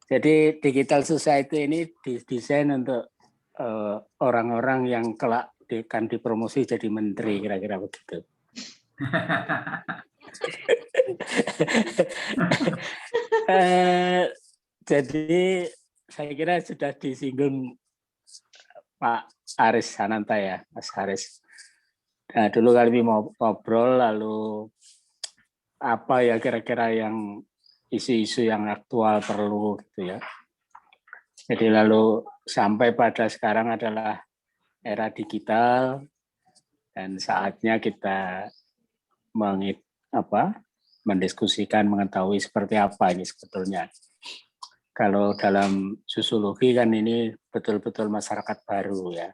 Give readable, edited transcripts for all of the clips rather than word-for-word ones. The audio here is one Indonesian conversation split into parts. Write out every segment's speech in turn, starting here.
Jadi digital society ini didesain untuk orang-orang yang kelak akan dipromosi jadi menteri, kira-kira begitu. Jadi saya kira sudah disinggung Pak Aris Ananta ya, Mas Haris. Nah, dulu kami mau ngobrol, lalu apa ya kira-kira yang isu-isu yang aktual perlu gitu ya. Jadi lalu sampai pada sekarang adalah era digital dan saatnya kita mendiskusikan mengetahui seperti apa ini sebetulnya. Kalau dalam sosiologi kan ini betul-betul masyarakat baru ya.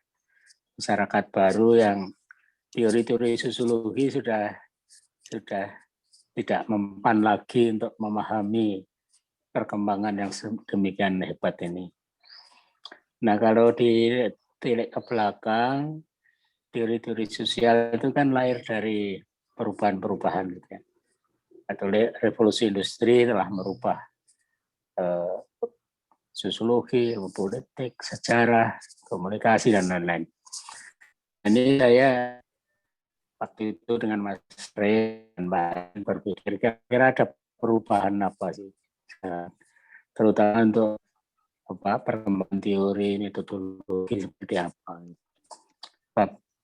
Masyarakat baru yang teori-teori sosiologi sudah tidak mempan lagi untuk memahami perkembangan yang demikian hebat ini. Nah, kalau ditilik ke belakang, teori-teori sosial itu kan lahir dari perubahan-perubahan gitu ya. Atau revolusi industri telah merubah sosiologi, ilmu politik, sejarah, komunikasi, dan lain-lain. Ini saya waktu itu dengan Mas Rey dan Mbak berpikir kira-kira ada perubahan apa sih, terutama untuk perkembangan teori, metodologi seperti apa.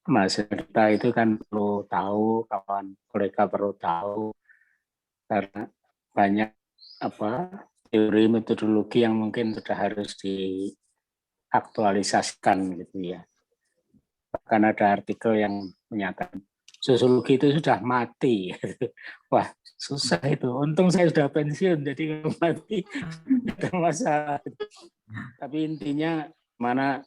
Mas Rita itu kan perlu tahu, kawan kolega perlu tahu, karena banyak teori metodologi yang mungkin sudah harus diaktualisasikan gitu ya. Bahkan ada artikel yang menyatakan sosiologi itu sudah mati. Wah, susah itu. Untung saya sudah pensiun, jadi kalau mati tidak masalah. Tapi intinya mana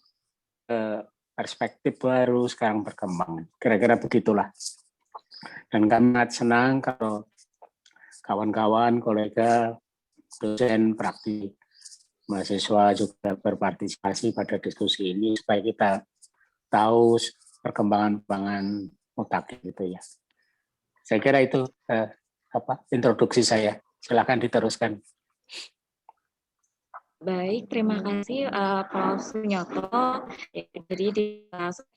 perspektif baru sekarang berkembang. Kira-kira begitulah. Dan kami sangat senang kalau kawan-kawan, kolega, dosen, praktik, mahasiswa juga berpartisipasi pada diskusi ini supaya kita tahu perkembangan otak gitu ya. Saya kira itu introduksi saya. Silakan diteruskan. Baik, terima kasih Prof. Sunyoto. Jadi di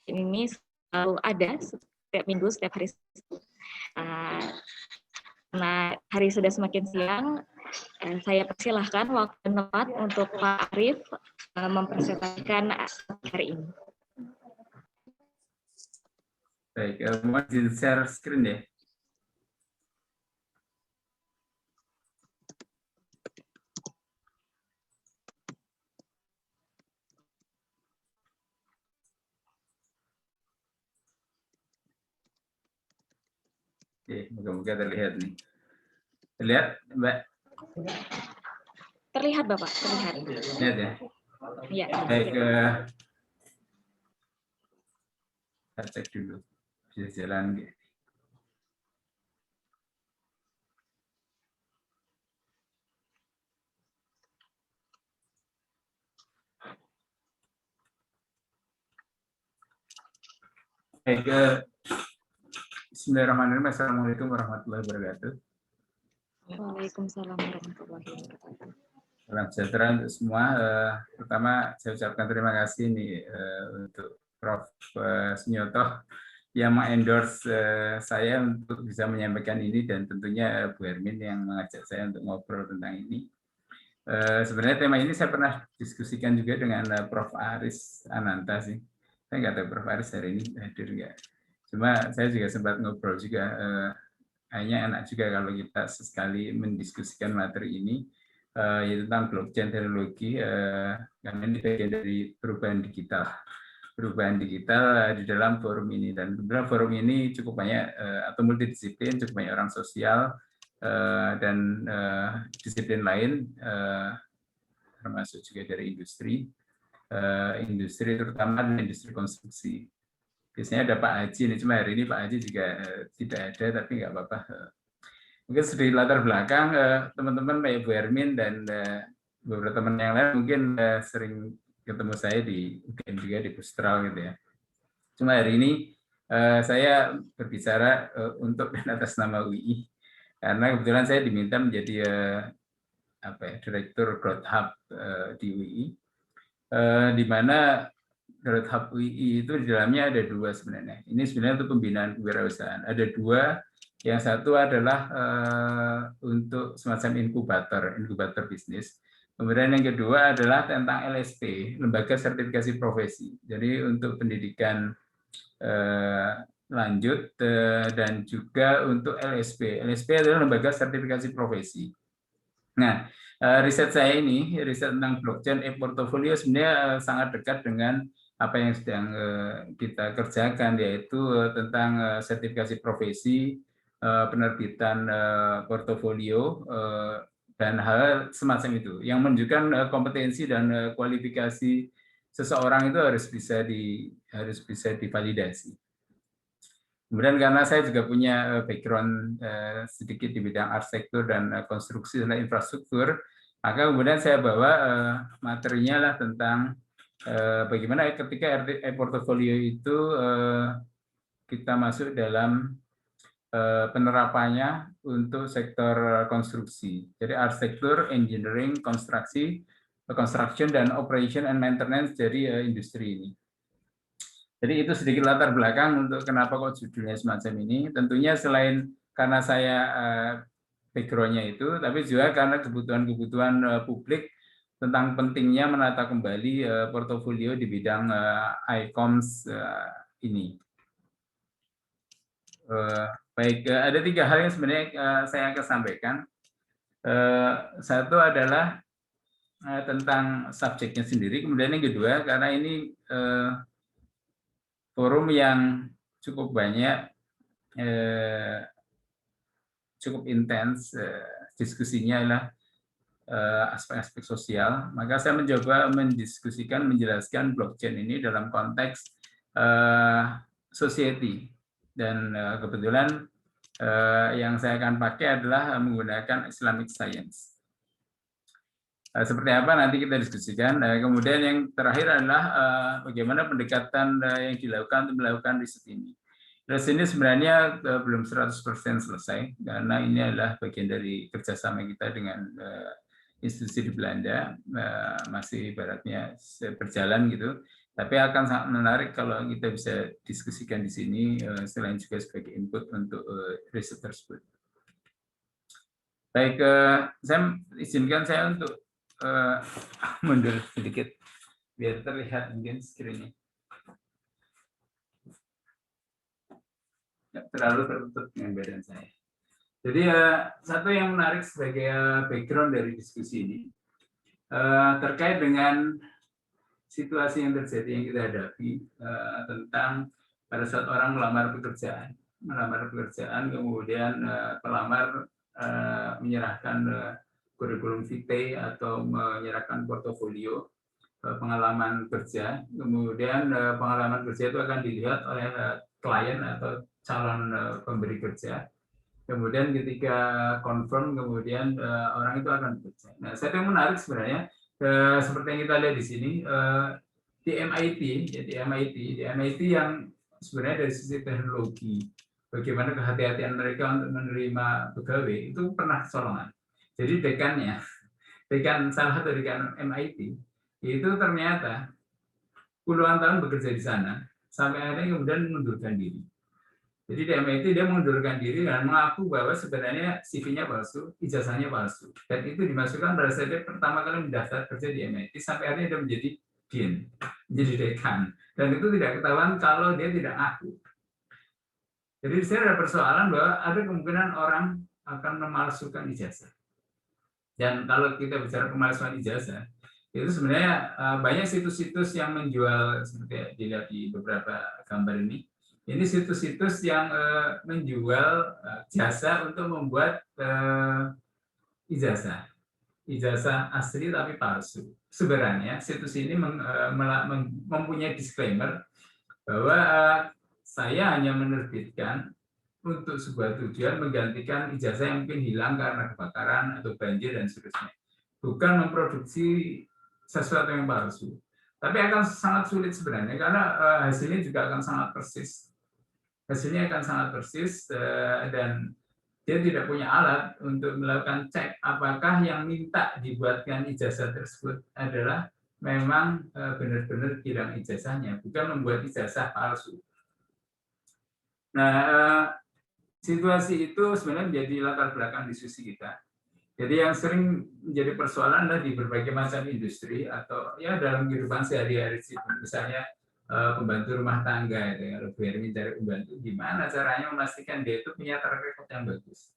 ini selalu ada setiap minggu, setiap hari. Nah, hari sudah semakin siang. Saya persilahkan waktu dan tempat untuk Pak Arief mempresentasikan hari ini. Baik, mau di-share screen ya? Oke, moga-moga terlihat nih. Terlihat, Mbak? Terlihat, Bapak. Terlihat. Lihat ya? Iya. Baik, kita cek dulu. Bisa jalan gitu. Baik, Bismillahirrahmanirrahim. Assalamualaikum warahmatullahi wabarakatuh. Waalaikumsalam warahmatullahi wabarakatuh. Salam sejahtera untuk semua. Pertama, saya ucapkan terima kasih nih untuk Prof. Sunyoto yang mengendorse saya untuk bisa menyampaikan ini, dan tentunya Bu Hermin yang mengajak saya untuk ngobrol tentang ini. Sebenarnya tema ini saya pernah diskusikan juga dengan Prof. Aris Ananta sih. Saya nggak tahu Prof. Aris hari ini hadir nggak. Cuma saya juga sempat ngobrol juga. Kayaknya enak juga kalau kita sesekali mendiskusikan materi ini, yaitu tentang blockchain teknologi, karena ini bagian dari perubahan digital. Perubahan digital di dalam forum ini, dan kebetulan forum ini cukup banyak atau multidisiplin, cukup banyak orang sosial dan disiplin lain, termasuk juga dari industri terutama industri konstruksi. Biasanya ada Pak Haji nih, cuma hari ini Pak Haji juga tidak ada, tapi nggak apa-apa. Mungkin sedikit latar belakang, teman-teman Pak Ibu Hermin dan beberapa teman yang lain mungkin sering ketemu saya di UGM juga, di Bustral gitu ya. Cuma hari ini saya berbicara untuk dan atas nama UI, karena kebetulan saya diminta menjadi Direktur Growth Hub di UI, di mana Growth Hub UI itu di dalamnya ada 2 sebenarnya. Ini sebenarnya untuk pembinaan kewirausahaan. Ada 2. Yang satu adalah untuk semacam inkubator bisnis. Kemudian yang kedua adalah tentang LSP, Lembaga Sertifikasi Profesi. Jadi untuk pendidikan lanjut dan juga untuk LSP. LSP adalah Lembaga Sertifikasi Profesi. Nah, riset saya ini, riset tentang blockchain e-portfolio sebenarnya sangat dekat dengan apa yang sedang kita kerjakan, yaitu tentang sertifikasi profesi, penerbitan portofolio, dan hal semacam itu, yang menunjukkan kompetensi dan kualifikasi seseorang itu harus bisa divalidasi. Kemudian karena saya juga punya background sedikit di bidang arsitektur dan konstruksi dan infrastruktur, maka kemudian saya bawa materinya lah tentang bagaimana ketika e-portfolio itu kita masuk dalam penerapannya untuk sektor konstruksi. Jadi arsitektur, engineering, construction, dan operation and maintenance dari industri ini. Jadi itu sedikit latar belakang untuk kenapa kok judulnya semacam ini. Tentunya selain karena saya background-nya itu, tapi juga karena kebutuhan publik tentang pentingnya menata kembali portofolio di bidang ICOMS ini. Baik, ada 3 hal yang sebenarnya saya akan sampaikan. Satu adalah tentang subjeknya sendiri, kemudian yang kedua karena ini forum yang cukup banyak, cukup intens diskusinya adalah aspek-aspek sosial, maka saya mencoba mendiskusikan, menjelaskan blockchain ini dalam konteks society. Dan kebetulan yang saya akan pakai adalah menggunakan Islamic Science. Seperti apa nanti kita diskusikan. Kemudian yang terakhir adalah bagaimana pendekatan yang dilakukan untuk melakukan riset ini. Riset ini sebenarnya belum 100% selesai, karena ini adalah bagian dari kerjasama kita dengan institusi di Belanda, masih ibaratnya berjalan gitu. Tapi akan sangat menarik kalau kita bisa diskusikan di sini, selain juga sebagai input untuk riset tersebut. Baik, izinkan saya untuk mundur sedikit biar terlihat mungkin screen-nya. Tidak terlalu tertutup dengan badan saya. Jadi satu yang menarik sebagai background dari diskusi ini terkait dengan situasi yang terjadi yang kita hadapi tentang pada saat orang melamar pekerjaan kemudian pelamar menyerahkan kurikulum vitae atau menyerahkan portofolio pengalaman kerja, kemudian pengalaman kerja itu akan dilihat oleh klien atau calon pemberi kerja. Kemudian ketika confirm, kemudian orang itu akan bekerja. Nah, saya yang menarik sebenarnya seperti yang kita lihat di sini di MIT yang sebenarnya dari sisi teknologi, bagaimana kehati-hatian mereka untuk menerima pegawai itu pernah kecolongan. Jadi salah satu dekan MIT itu ternyata puluhan tahun bekerja di sana sampai akhirnya kemudian mengundurkan diri. Jadi di MIT dia mengundurkan diri dan mengaku bahwa sebenarnya CV-nya palsu, ijazahnya palsu. Dan itu dimasukkan pada saat dia pertama kali mendaftar kerja di MIT sampai akhirnya dia menjadi dean, menjadi dekan. Dan itu tidak ketahuan kalau dia tidak ngaku. Jadi saya ada persoalan bahwa ada kemungkinan orang akan memalsukan ijazah. Dan kalau kita bicara pemalsuan ijazah, itu sebenarnya banyak situs-situs yang menjual, seperti dilihat di beberapa gambar ini. Ini situs-situs yang menjual jasa untuk membuat ijazah asli tapi palsu. Sebenarnya situs ini mempunyai disclaimer bahwa saya hanya menerbitkan untuk sebuah tujuan menggantikan ijazah yang mungkin hilang karena kebakaran atau banjir dan seterusnya. Bukan memproduksi sesuatu yang palsu. Tapi akan sangat sulit sebenarnya karena hasilnya juga akan sangat persis. Dan dia tidak punya alat untuk melakukan cek apakah yang minta dibuatkan ijazah tersebut adalah memang benar-benar hilang ijazahnya, bukan membuat ijazah palsu. Nah, situasi itu sebenarnya menjadi latar belakang diskusi kita. Jadi yang sering menjadi persoalan adalah di berbagai macam industri atau ya dalam kehidupan sehari-hari, misalnya pembantu rumah tangga itu, kalau Bu Hermi cari pembantu, gimana caranya memastikan dia itu punya track record yang bagus.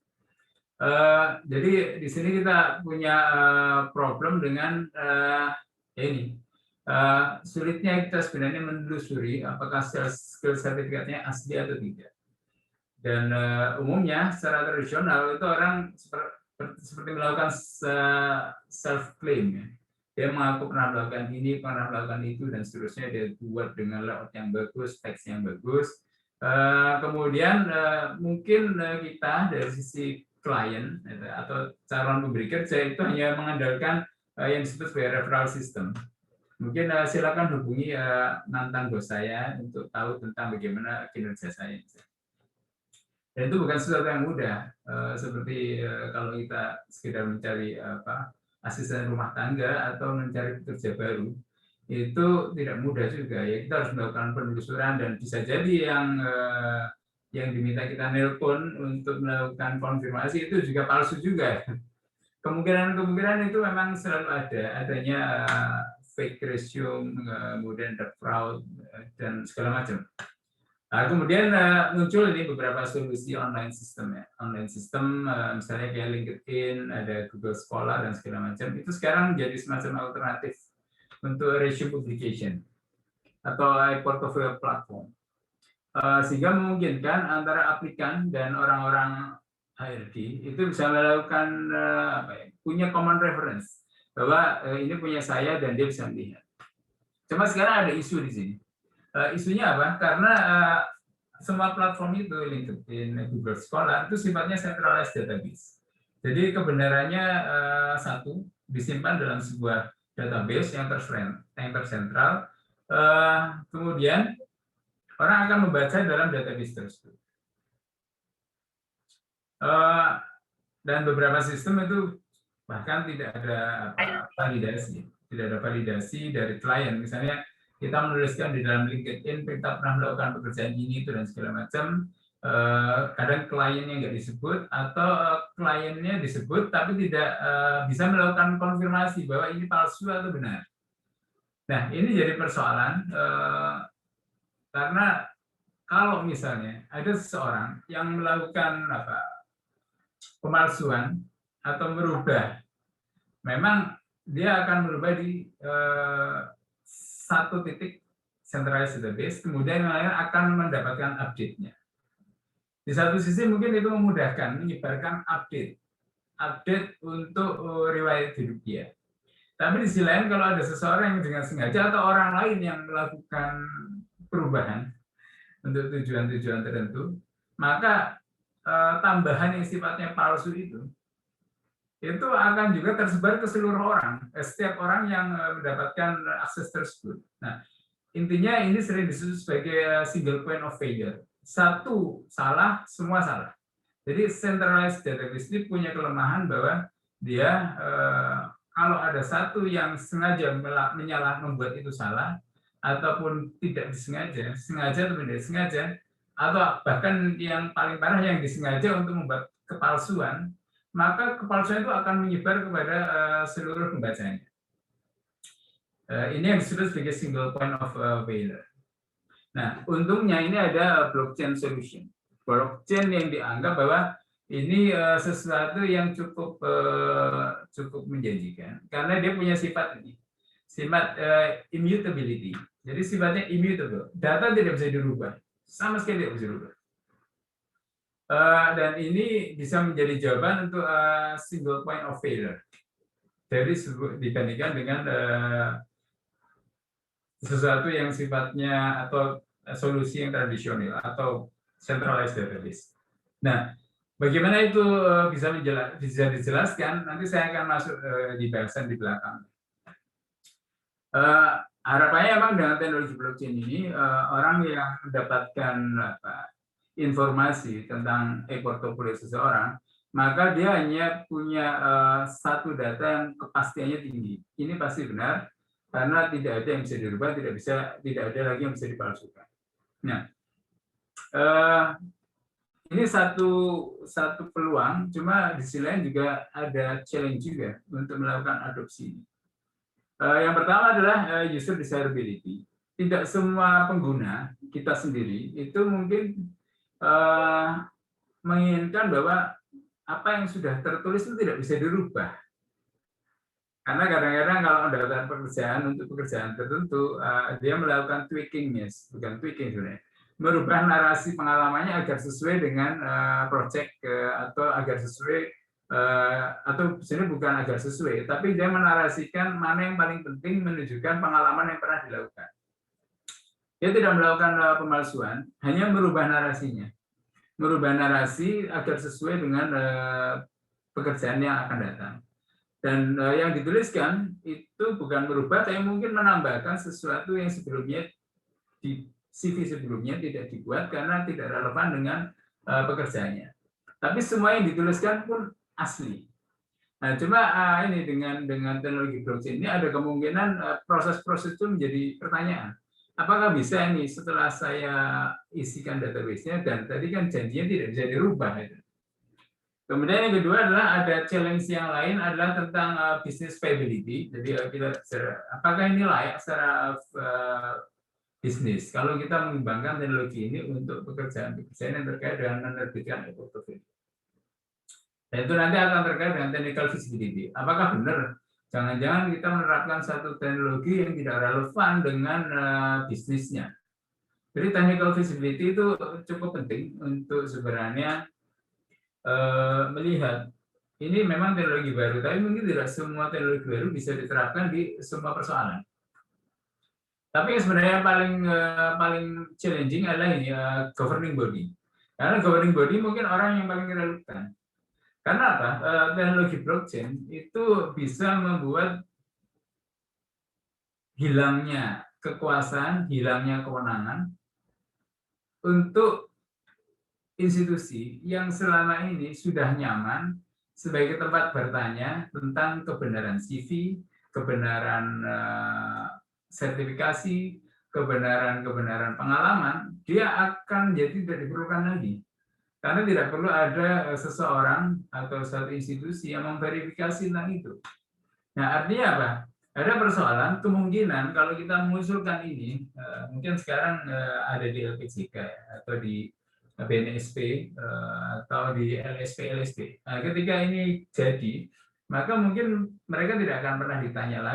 Jadi di sini kita punya problem dengan ini. Sulitnya kita sebenarnya menelusuri apakah skill sertifikatnya asli atau tidak. Dan umumnya secara tradisional itu orang seperti melakukan self claim, ya. Dia mengaku pernah melakukan ini, pernah melakukan itu, dan seterusnya. Dia buat dengan layout yang bagus, teks yang bagus. Kemudian mungkin kita dari sisi klien atau calon pemberi kerja itu hanya mengandalkan yang disebut sebagai referral system. Mungkin silakan hubungi mantan bos saya untuk tahu tentang bagaimana kinerja saya. Dan itu bukan sesuatu yang mudah, seperti kalau kita sekedar mencari asisten rumah tangga atau mencari pekerja baru, itu tidak mudah juga. Ya, kita harus melakukan penelusuran, dan bisa jadi yang diminta kita nelpon untuk melakukan konfirmasi itu juga palsu juga. Kemungkinan itu memang selalu ada, adanya fake resume, kemudian ada fraud, dan segala macam. Nah, kemudian muncul ini beberapa solusi online system, ya. Online system misalnya kayak LinkedIn, ada Google Scholar, dan segala macam. Itu sekarang menjadi semacam alternatif untuk resume publication atau portfolio platform. Sehingga memungkinkan antara aplikan dan orang-orang HRD itu bisa melakukan punya common reference bahwa ini punya saya dan dia bisa melihat. Cuma sekarang ada isu di sini. Isunya apa? Karena semua platform itu, LinkedIn, Google Scholar, itu sifatnya centralized database. Jadi kebenarannya satu, disimpan dalam sebuah database yang tersentral. Kemudian orang akan membaca dalam database tersebut. Dan beberapa sistem itu bahkan tidak ada validasi. Tidak ada validasi dari klien. Misalnya kita menuliskan di dalam LinkedIn, kita pernah melakukan pekerjaan ini, itu, dan segala macam. Kadang kliennya nggak disebut, atau kliennya disebut, tapi tidak bisa melakukan konfirmasi bahwa ini palsu atau benar. Nah, ini jadi persoalan, karena kalau misalnya ada seseorang yang melakukan pemalsuan atau merubah, memang dia akan merubah di satu titik centralized database, kemudian yang lain akan mendapatkan update-nya. Di satu sisi mungkin itu memudahkan menyebarkan update untuk riwayat hidup dia. Tapi di sisi lain kalau ada seseorang yang dengan sengaja atau orang lain yang melakukan perubahan untuk tujuan-tujuan tertentu, maka tambahan yang sifatnya palsu itu akan juga tersebar ke seluruh orang, setiap orang yang mendapatkan akses tersebut. Nah, intinya ini sering disebut sebagai single point of failure. Satu salah, semua salah. Jadi centralized database ini punya kelemahan bahwa dia kalau ada satu yang sengaja membuat itu salah, ataupun tidak disengaja, sengaja atau tidak disengaja, atau bahkan yang paling parah yang disengaja untuk membuat kepalsuan, maka kepalsuan itu akan menyebar kepada seluruh pembacanya. Ini yang disebut sebagai single point of failure. Nah, untungnya ini ada blockchain solution. Blockchain yang dianggap bahwa ini sesuatu yang cukup menjanjikan, karena dia punya sifat ini, sifat immutability. Jadi sifatnya immutable. Data tidak bisa dirubah, sama sekali tidak bisa dirubah. Dan ini bisa menjadi jawaban untuk single point of failure. Jadi dibandingkan dengan sesuatu yang sifatnya atau solusi yang tradisional atau centralized database. Nah, bagaimana itu bisa dijelaskan? Nanti saya akan masuk di bahasan di belakang. Harapannya memang dengan teknologi blockchain ini orang yang mendapatkan informasi tentang e-portofolio seseorang, maka dia hanya punya satu data yang kepastiannya tinggi. Ini pasti benar karena tidak ada yang bisa dirubah, tidak ada lagi yang bisa dipalsukan. Nah, ini satu peluang, cuma di sisi lain juga ada challenge juga untuk melakukan adopsi ini. Yang pertama adalah user desirability. Tidak semua pengguna kita sendiri itu mungkin menginginkan bahwa apa yang sudah tertulis itu tidak bisa dirubah. Karena kadang-kadang kalau mendapatkan pekerjaan untuk pekerjaan tertentu, dia melakukan tweaking, bukan tweaking sebenarnya, merubah narasi pengalamannya agar sesuai dengan project atau agar sesuai atau sebenarnya bukan agar sesuai, tapi dia menarasikan mana yang paling penting menunjukkan pengalaman yang pernah dilakukan. Dia tidak melakukan pemalsuan, hanya merubah narasinya, merubah narasi agar sesuai dengan pekerjaan yang akan datang. Dan yang dituliskan itu bukan merubah, tapi mungkin menambahkan sesuatu yang sebelumnya di CV sebelumnya tidak dibuat karena tidak relevan dengan pekerjaannya. Tapi semua yang dituliskan pun asli. Nah, cuma ini dengan teknologi blockchain ini ada kemungkinan proses-proses itu menjadi pertanyaan. Apakah bisa ini setelah saya isikan database-nya dan tadi kan janjinya tidak bisa dirubah itu. Kemudian yang kedua adalah ada challenge yang lain adalah tentang business viability. Jadi apakah ini layak secara bisnis kalau kita mengembangkan teknologi ini untuk pekerjaan-pekerjaan yang terkait dengan menerbitkan e-portfolio. Dan itu nanti akan terkait dengan technical feasibility. Apakah benar? Jangan-jangan kita menerapkan satu teknologi yang tidak relevan dengan bisnisnya. Jadi technical feasibility itu cukup penting untuk sebenarnya melihat ini memang teknologi baru, tapi mungkin tidak semua teknologi baru bisa diterapkan di semua persoalan. Tapi yang sebenarnya paling challenging adalah ini governing body. Karena governing body mungkin orang yang paling relevan. Karena apa? Teknologi blockchain itu bisa membuat hilangnya kekuasaan, hilangnya kewenangan untuk institusi yang selama ini sudah nyaman sebagai tempat bertanya tentang kebenaran CV, kebenaran sertifikasi, kebenaran pengalaman, dia akan jadi tidak diperlukan lagi. Karena tidak perlu ada seseorang atau satu institusi yang memverifikasi tentang itu. Nah, artinya apa? Ada persoalan, kemungkinan kalau kita mengusulkan ini, mungkin sekarang ada di LPJK atau di BNSP atau di LSP. Nah, ketika ini jadi, maka mungkin mereka tidak akan pernah ditanya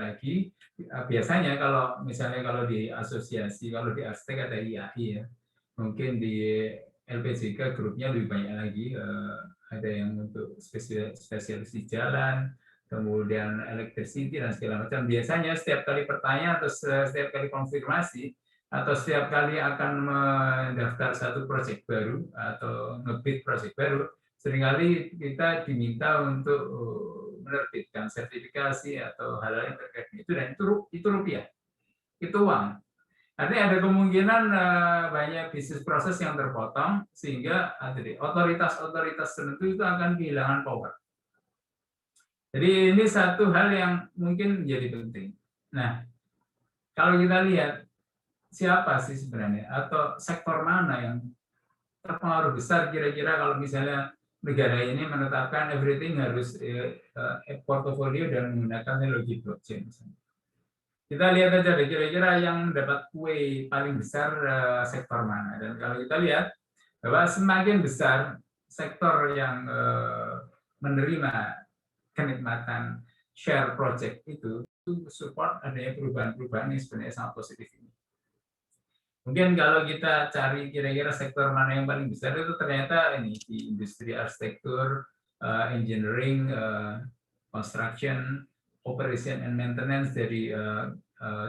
lagi. Biasanya kalau misalnya kalau di asosiasi, kalau di Arstek ada IAI ya, mungkin di LPJK grupnya lebih banyak lagi, ada yang untuk spesialis di jalan, kemudian electricity dan segala macam. Biasanya setiap kali pertanyaan atau setiap kali konfirmasi atau setiap kali akan mendaftar satu proyek baru atau ngebid proyek baru, seringkali kita diminta untuk menerbitkan sertifikasi atau hal-hal yang terkait itu, dan itu rupiah, itu uang. Artinya ada kemungkinan banyak bisnis proses yang terpotong sehingga otoritas tertentu itu akan kehilangan power. Jadi ini satu hal yang mungkin menjadi penting. Nah, kalau kita lihat siapa sih sebenarnya atau sektor mana yang terpengaruh besar kira-kira kalau misalnya negara ini menetapkan everything harus portofolio dan menggunakan teknologi blockchain. Kita lihat aja deh kira-kira yang mendapat kue paling besar sektor mana. Dan kalau kita lihat bahwa semakin besar sektor yang menerima kenikmatan share project itu support adanya perubahan-perubahan yang sebenarnya sangat positif ini. Mungkin kalau kita cari kira-kira sektor mana yang paling besar itu ternyata ini di industri arsitektur, engineering, construction, operation and maintenance dari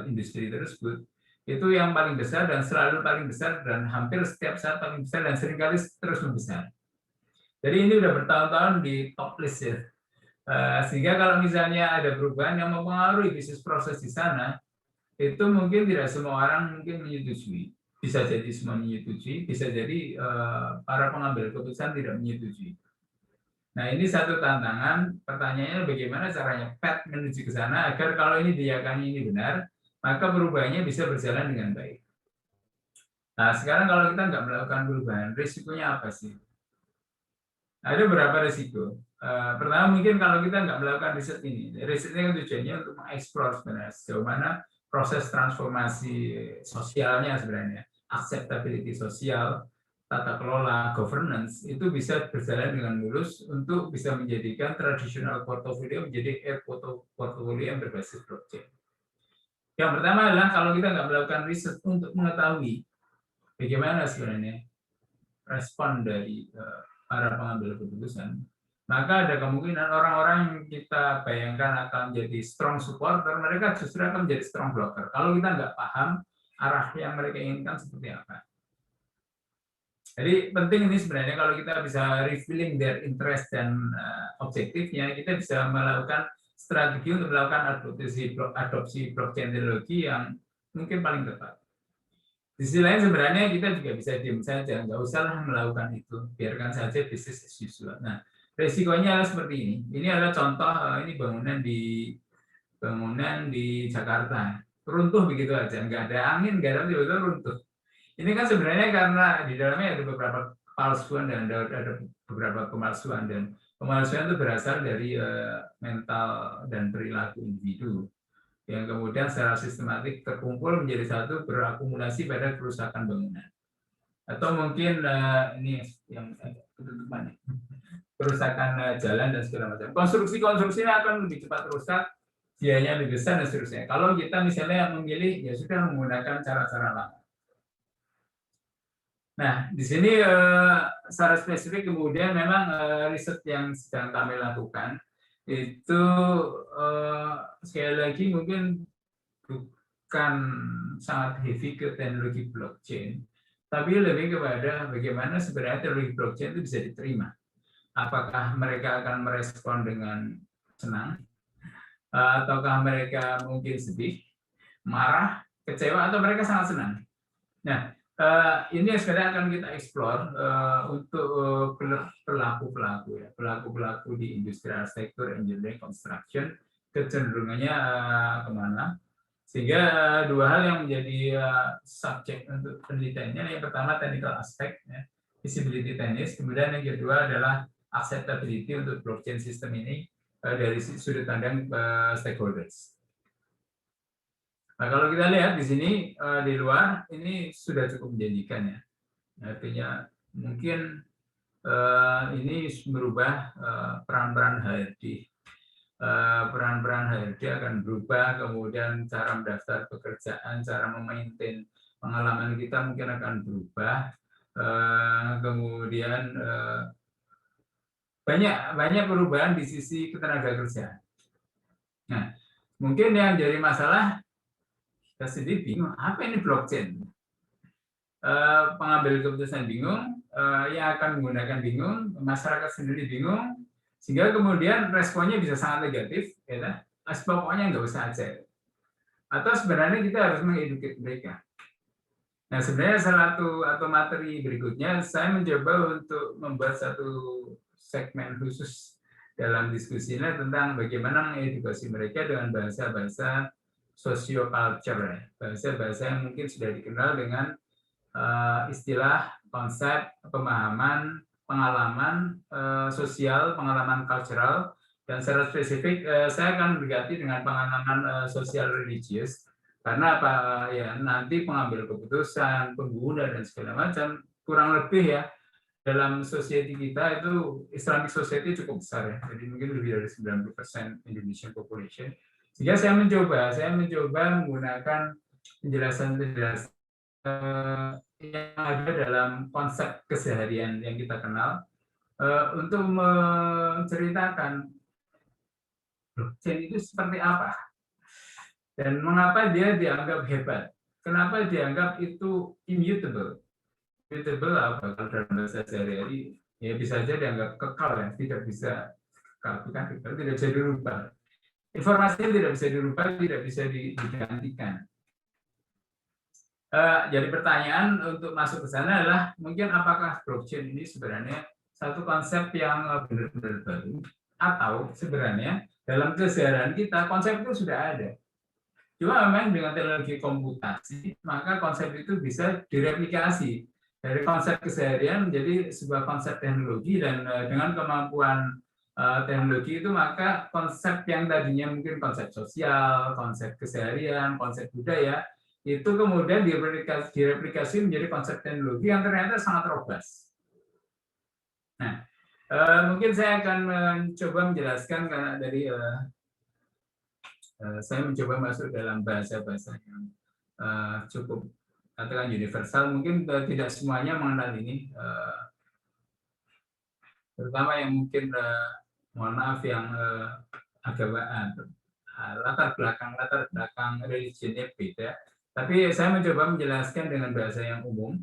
industri tersebut itu yang paling besar dan selalu paling besar dan hampir setiap saat paling besar dan seringkali terus membesar. Jadi ini udah bertahun-tahun di top list ya. Sehingga kalau misalnya ada perubahan yang mempengaruhi bisnis proses di sana, itu mungkin tidak semua orang mungkin menyetujui. Bisa jadi semua menyetujui, bisa jadi para pengambil keputusan tidak menyetujui. Nah, ini satu tantangan. Pertanyaannya bagaimana caranya PET menuju ke sana agar kalau ini diyakini ini benar, maka perubahannya bisa berjalan dengan baik. Nah, sekarang kalau kita nggak melakukan perubahan, risikonya apa sih? Ada beberapa risiko. Pertama, mungkin kalau kita nggak melakukan riset ini kan tujuannya untuk mengeksplor sebenarnya sejauh mana proses transformasi sosialnya sebenarnya, acceptability sosial, tata kelola, governance, itu bisa berjalan dengan mulus untuk bisa menjadikan tradisional portfolio menjadi portfolio yang berbasis blockchain. Yang pertama adalah kalau kita nggak melakukan riset untuk mengetahui bagaimana sebenarnya respon dari para pengambil keputusan, maka ada kemungkinan orang-orang yang kita bayangkan akan menjadi strong supporter, mereka justru akan menjadi strong blocker. Kalau kita nggak paham arah yang mereka inginkan seperti apa. Jadi penting ini sebenarnya kalau kita bisa revealing their interest dan objektifnya, kita bisa melakukan strategi untuk melakukan adopsi blockchain teknologi yang mungkin paling tepat. Di sisi lain sebenarnya kita juga bisa diam saja, nggak usah melakukan itu, biarkan saja business as usual. Nah, resikonya adalah seperti ini. Ini adalah contoh ini bangunan di Jakarta, runtuh begitu aja, nggak ada angin, nggak ada tiba-tiba runtuh. Ini kan sebenarnya karena di dalamnya ada beberapa palsuan dan ada beberapa pemalsuan, dan pemalsuan itu berasal dari mental dan perilaku individu yang kemudian secara sistematik terkumpul menjadi satu, berakumulasi pada kerusakan bangunan. Atau mungkin ini yang ketutupan, kerusakan jalan dan segala macam. Konstruksinya akan lebih cepat rusak, biayanya lebih besar dan seterusnya. Kalau kita misalnya memilih ya sudah menggunakan cara-cara lama. Nah, di sini secara spesifik kemudian memang riset yang sedang kami lakukan itu sekali lagi mungkin bukan sangat heavy ke teknologi blockchain, tapi lebih kepada bagaimana sebenarnya teknologi blockchain itu bisa diterima. Apakah mereka akan merespon dengan senang, ataukah mereka mungkin sedih, marah, kecewa, atau mereka sangat senang. Nah, ini sebenarnya akan kita eksplor untuk pelaku-pelaku di industri arsitektur, engineering, construction, kecenderungannya kemana. Sehingga dua hal yang menjadi subjek untuk penelitiannya, yang pertama technical aspect, ya, visibility teknis, kemudian yang kedua adalah acceptability untuk blockchain system ini dari sudut pandang stakeholders. Nah, kalau kita lihat di sini di luar ini sudah cukup menjanjikan ya. Artinya mungkin ini merubah peran-peran HRD. Peran-peran HRD akan berubah, kemudian cara mendaftar pekerjaan, cara memaintain pengalaman kita mungkin akan berubah. Kemudian banyak perubahan di sisi ketenaga kerjaan. Nah, mungkin yang jadi masalah kita sendiri bingung, apa ini blockchain? Pengambil keputusan bingung, yang akan menggunakan bingung, masyarakat sendiri bingung, sehingga kemudian responnya bisa sangat negatif, ya, pokoknya nggak usah aja. Atau sebenarnya kita harus mengedukasi mereka. Nah, sebenarnya salah satu atau materi berikutnya, saya mencoba untuk membuat satu segmen khusus dalam diskusinya tentang bagaimana mengedukasi mereka dengan bahasa-bahasa socio-culture, bahasa-bahasa yang mungkin sudah dikenal dengan istilah, konsep, pemahaman, pengalaman sosial, pengalaman cultural, dan secara spesifik saya akan berganti dengan pengalaman sosial religius, karena apa ya, nanti pengambil keputusan, pengguna dan segala macam kurang lebih ya dalam society kita itu Islamic society cukup besar ya, jadi mungkin lebih dari 90% Indonesian population. Sehingga saya mencoba menggunakan penjelasan yang ada dalam konsep keseharian yang kita kenal untuk menceritakan blockchain itu seperti apa dan mengapa dia dianggap hebat, kenapa dianggap itu immutable. Immutable apa kalau dalam bahasa sehari-hari ya bisa saja dianggap kekal ya, tidak bisa kekal, bukan kekal, tidak bisa dirubah. Informasinya tidak bisa dirubah, tidak bisa digantikan. Jadi pertanyaan untuk masuk ke sana adalah mungkin apakah blockchain ini sebenarnya satu konsep yang benar-benar baru, atau sebenarnya dalam keseharian kita konsep itu sudah ada. Cuma memang dengan teknologi komputasi maka konsep itu bisa direplikasi dari konsep keseharian menjadi sebuah konsep teknologi, dan dengan kemampuan teknologi itu maka konsep yang tadinya mungkin konsep sosial, konsep keseharian, konsep budaya itu kemudian direplikasi menjadi konsep teknologi yang ternyata sangat robust. Nah, mungkin saya akan mencoba menjelaskan karena dari saya mencoba masuk dalam bahasa-bahasa yang cukup katakan universal. Mungkin tidak semuanya mengenal ini, terutama yang mungkin mohon maaf yang agama latar belakang religinya beda. Tapi saya mencoba menjelaskan dengan bahasa yang umum.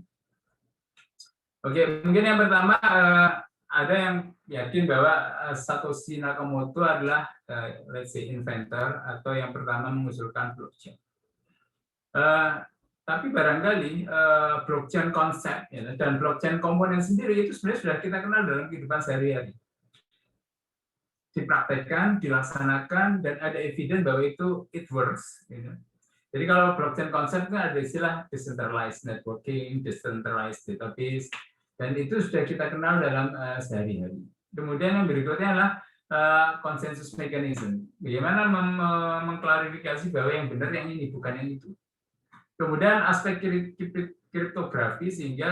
Oke, mungkin yang pertama ada yang yakin bahwa Satoshi Nakamoto adalah let's say inventor atau yang pertama mengusulkan blockchain. Tapi barangkali blockchain konsep ya, dan blockchain komponen sendiri itu sebenarnya sudah kita kenal dalam kehidupan sehari-hari. Dipraktekkan, dilaksanakan, dan ada evidence bahwa itu it works. Gitu. Jadi kalau blockchain konsep itu ada istilah decentralized networking, decentralized database, dan itu sudah kita kenal dalam sehari-hari. Kemudian yang berikutnya adalah consensus mechanism. Bagaimana mengklarifikasi bahwa yang benar yang ini, bukan yang itu. Kemudian aspek kriptografi, sehingga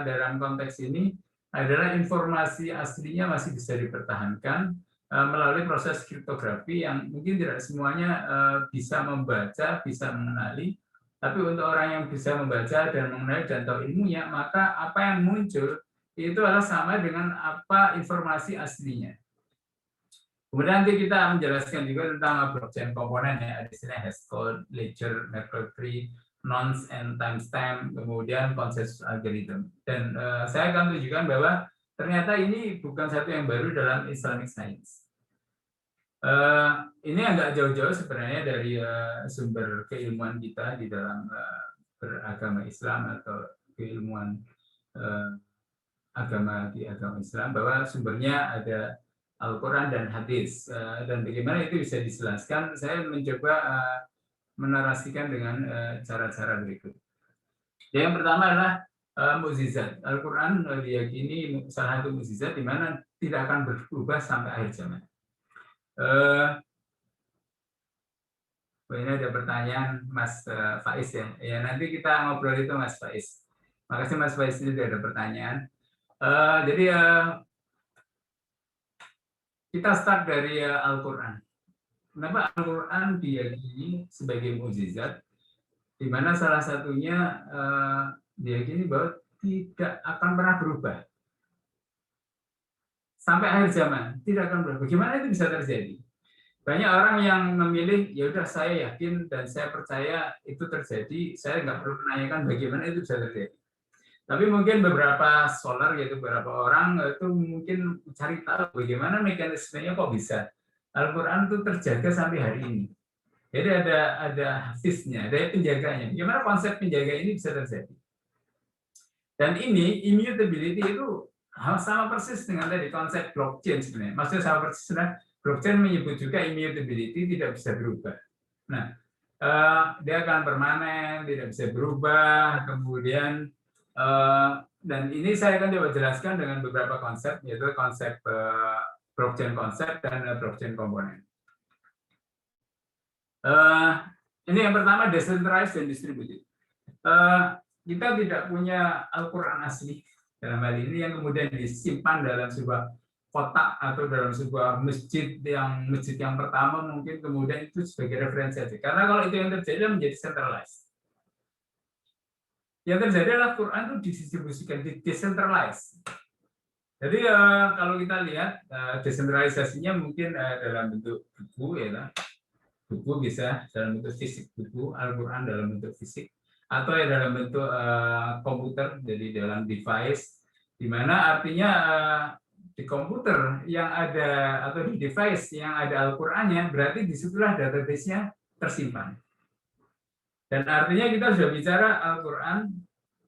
dalam konteks ini adalah informasi aslinya masih bisa dipertahankan melalui proses kriptografi yang mungkin tidak semuanya bisa membaca, bisa mengenali, tapi untuk orang yang bisa membaca dan mengenali dan tahu ilmunya, maka apa yang muncul itu adalah sama dengan apa informasi aslinya. Kemudian nanti kita menjelaskan juga tentang blockchain komponen ya, ada istilah hash code, ledger, Merkle tree, nonce and timestamp, kemudian konsensus algorithm. Dan saya akan tunjukkan bahwa ternyata ini bukan satu yang baru dalam Islamic Science. Ini agak jauh-jauh sebenarnya dari sumber keilmuan kita di dalam beragama Islam atau keilmuan agama di agama Islam, bahwa sumbernya ada Al-Quran dan hadis. Dan bagaimana itu bisa dijelaskan, saya mencoba menarasikan dengan cara-cara berikut. Yang pertama adalah mukjizat. Al-Quran diyakini salah satu mukjizat di mana tidak akan berubah sampai akhir zaman. Ini ada pertanyaan Mas Faiz ya. Ya nanti kita ngobrol itu Mas Faiz. Makasih Mas Faiz, ini ada pertanyaan. Jadi kita start dari Al-Quran. Kenapa Al-Quran diyakini sebagai mukjizat? Di mana salah satunya diyakini bahwa tidak akan pernah berubah sampai akhir zaman, tidak akan berubah. Bagaimana itu bisa terjadi? Banyak orang yang memilih, ya udah saya yakin dan saya percaya itu terjadi, saya nggak perlu menanyakan bagaimana itu bisa terjadi. Tapi mungkin beberapa scholar, yaitu beberapa orang itu mungkin cari tahu bagaimana mekanismenya kok bisa Al-Quran itu terjaga sampai hari ini. Jadi ada hafiznya, ada penjaganya. Bagaimana konsep penjaga ini bisa terjadi? Dan ini immutability itu sama persis dengan tadi konsep blockchain sebenarnya. Maksudnya sama persis dengan blockchain menyebut juga immutability, tidak bisa berubah. Nah, dia akan permanen, tidak bisa berubah. Kemudian dan ini saya akan coba jelaskan dengan beberapa konsep, yaitu konsep blockchain konsep dan blockchain komponen. Ini yang pertama, decentralized dan distributed. Kita tidak punya Al-Quran asli dalam hal ini yang kemudian disimpan dalam sebuah kotak atau dalam sebuah masjid yang pertama mungkin kemudian itu sebagai referensi saja. Karena kalau itu yang terjadi menjadi centralized. Yang terjadi adalah Quran itu didistribusikan, decentralized. Jadi kalau kita lihat desentralisasinya mungkin dalam bentuk buku ya. Buku bisa dalam bentuk fisik buku, Al-Quran dalam bentuk fisik, atau ya dalam bentuk komputer, jadi dalam device, di mana artinya di komputer yang ada atau di device yang ada Al-Qurannya, berarti disitulah database-nya tersimpan. Dan artinya kita sudah bicara Al-Quran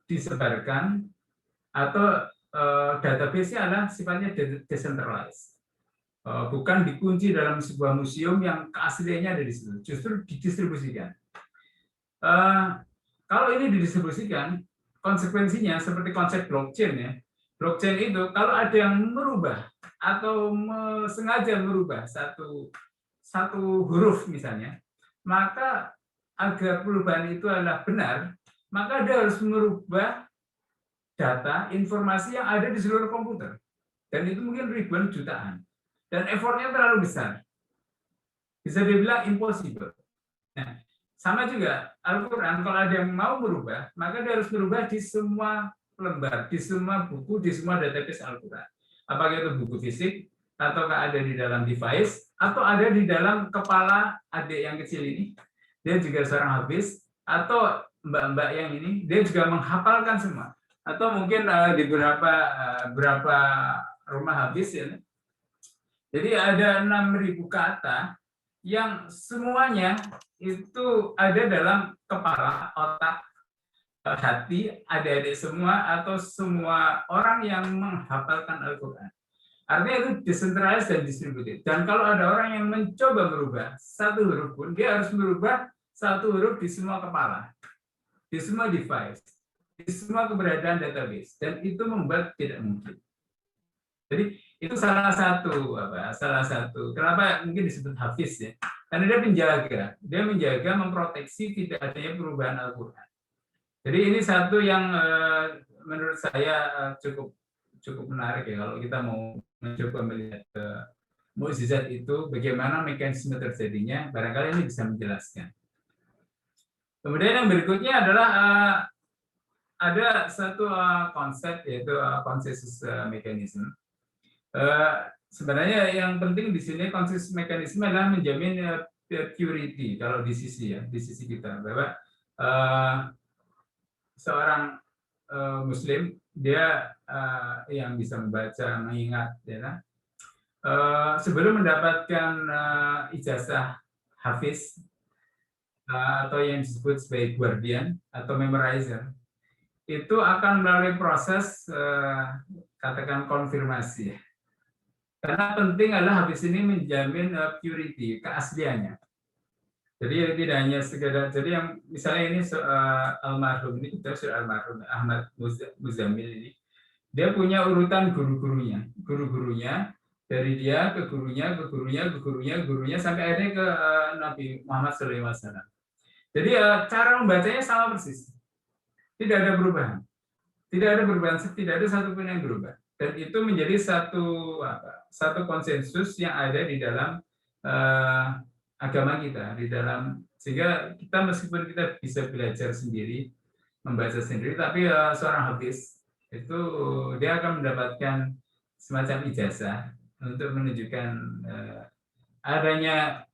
disebarkan atau database-nya adalah sifatnya decentralized. Bukan dikunci dalam sebuah museum yang keasliannya ada di situ, justru didistribusikan. Kalau ini didistribusikan, konsekuensinya seperti konsep blockchain ya. Blockchain itu kalau ada yang merubah atau sengaja merubah satu huruf misalnya, maka agar perubahan itu adalah benar, maka dia harus merubah data, informasi yang ada di seluruh komputer. Dan itu mungkin ribuan jutaan. Dan effortnya terlalu besar. Bisa dibilang impossible. Nah, sama juga Al-Quran, kalau ada yang mau merubah, maka dia harus merubah di semua lembar, di semua buku, di semua database Al-Quran. Apakah itu buku fisik, ataukah ada di dalam device, atau ada di dalam kepala adik yang kecil ini, dia juga seorang hafiz, atau mbak-mbak yang ini, dia juga menghafalkan semua. Atau mungkin di beberapa rumah hafiz ya. Jadi ada 6.000 kata yang semuanya itu ada dalam kepala, otak, hati, adik-adik semua atau semua orang yang menghafalkan Al-Quran. Artinya itu decentralized dan distributed. Dan kalau ada orang yang mencoba merubah satu huruf pun, dia harus merubah satu huruf di semua kepala, di semua device, di semua keberadaan database. Dan itu membuat tidak mungkin. Jadi itu salah satu kenapa mungkin disebut hafiz ya, karena dia menjaga memproteksi tidak adanya perubahan Al-Quran. Jadi ini satu yang menurut saya cukup menarik ya, kalau kita mau mencoba melihat mukjizat itu, bagaimana mekanisme terjadinya, barangkali ini bisa menjelaskan. Kemudian yang berikutnya adalah ada satu konsep, yaitu consensus mechanism. Sebenarnya yang penting di sini konsensus mekanisme adalah menjamin purity kalau di sisi kita, bahwa seorang Muslim dia yang bisa membaca, mengingat, ya, sebelum mendapatkan ijazah hafiz atau yang disebut sebagai guardian atau memorizer, itu akan melalui proses katakan konfirmasi. Karena penting adalah habis ini menjamin purity, keasliannya. Jadi tidak hanya sekedar, jadi yang misalnya ini almarhum ini, kita sudah almarhum Ahmad Muzamil ini, dia punya urutan guru-gurunya dari dia ke gurunya sampai akhirnya ke Nabi Muhammad SAW. Jadi cara membacanya sama persis, tidak ada perubahan, tidak ada satupun yang berubah. Dan itu menjadi satu konsensus yang ada di dalam agama kita, sehingga kita meskipun kita bisa belajar sendiri, membaca sendiri, tapi seorang hafiz itu dia akan mendapatkan semacam ijazah untuk menunjukkan adanya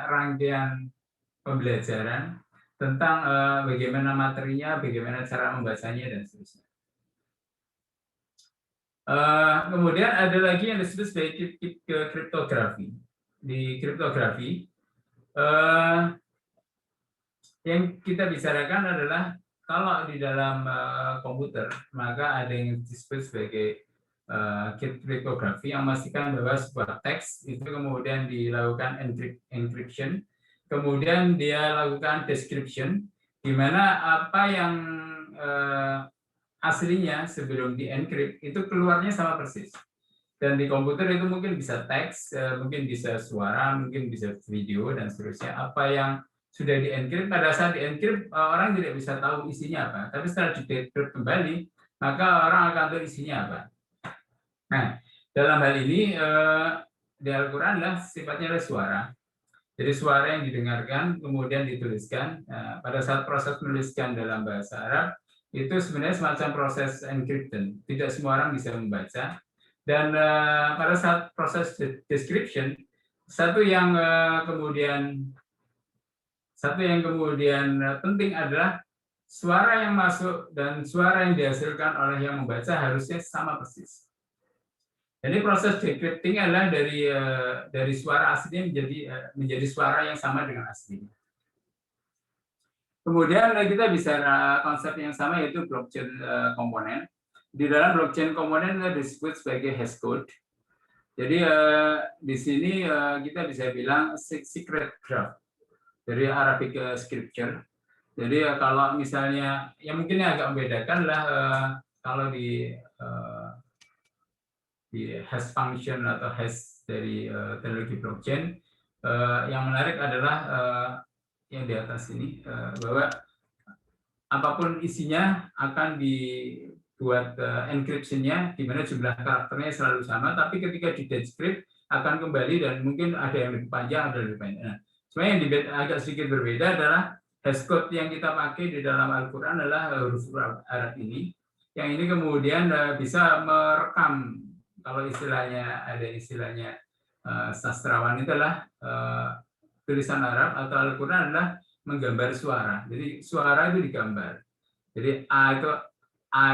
rangkaian pembelajaran tentang bagaimana materinya, bagaimana cara membacanya, dan seterusnya. Kemudian ada lagi yang disebut sebagai kriptografi. Di kriptografi, yang kita bicarakan adalah kalau di dalam komputer, maka ada yang disebut sebagai kriptografi yang memastikan bahwa sebuah teks itu kemudian dilakukan encryption, kemudian dia lakukan description, di mana apa yang aslinya sebelum di-encrypt itu keluarnya sama persis. Dan di komputer itu mungkin bisa teks, mungkin bisa suara, mungkin bisa video, dan seterusnya. Apa yang sudah di-encrypt, pada saat di-encrypt orang tidak bisa tahu isinya apa. Tapi setelah di-decrypt kembali, maka orang akan tahu isinya apa. Nah, dalam hal ini di Al-Quran adalah sifatnya adalah suara. Jadi suara yang didengarkan kemudian dituliskan. Pada saat proses menuliskan dalam bahasa Arab itu sebenarnya semacam proses encryption. Tidak semua orang bisa membaca. Dan pada saat proses description, satu yang kemudian penting adalah suara yang masuk dan suara yang dihasilkan oleh yang membaca harusnya sama persis. Jadi proses decrypting adalah dari suara aslinya menjadi suara yang sama dengan aslinya. Kemudian kita bisa konsep yang sama yaitu blockchain komponen. Di dalam blockchain komponen itu disebut sebagai hashcode. Jadi di sini kita bisa bilang secret graph dari Arabic scripture. Jadi kalau misalnya yang mungkin yang agak membedakan lah kalau di hash function atau hash dari teknologi blockchain, yang menarik adalah yang di atas ini bahwa apapun isinya akan dibuat encryption-nya di mana jumlah karakternya selalu sama, tapi ketika di decrypt akan kembali dan mungkin ada yang lebih panjang, ada yang lebih panjang. Nah, sebenarnya yang agak sedikit berbeda adalah hashcode yang kita pakai di dalam Al-Quran adalah huruf Arab ini, yang ini kemudian bisa merekam, kalau istilahnya ada istilahnya sastrawan itulah tulisan Arab atau Al-Quran adalah menggambar suara. Jadi suara itu digambar. Jadi A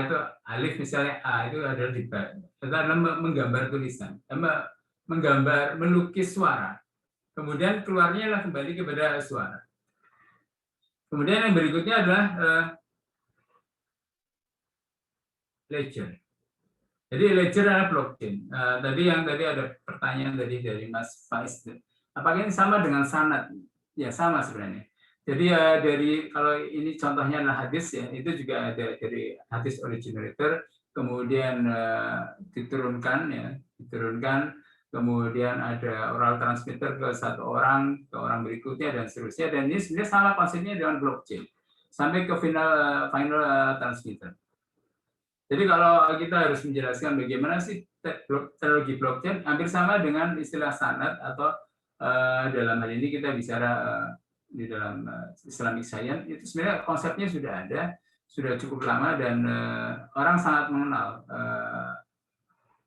itu alif misalnya A itu adalah digambar. Itu adalah menggambar tulisan, menggambar, melukis suara. Kemudian keluarnya lah kembali kepada suara. Kemudian yang berikutnya adalah ledger. Jadi ledger adalah blockchain. Tadi ada pertanyaan dari Mas Faiz. Apakah ini sama dengan sanad? Ya sama sebenarnya. Jadi dari kalau ini contohnya adalah hadis ya, itu juga ada dari hadis originator, kemudian diturunkan, kemudian ada oral transmitter ke satu orang, ke orang berikutnya dan seterusnya. Dan ini sebenarnya sama konsepnya dengan blockchain sampai ke final transmitter. Jadi kalau kita harus menjelaskan bagaimana sih teknologi blockchain, hampir sama dengan istilah sanad atau dalam hal ini kita bicara di dalam Islamic Science, itu sebenarnya konsepnya sudah ada, sudah cukup lama dan orang sangat mengenal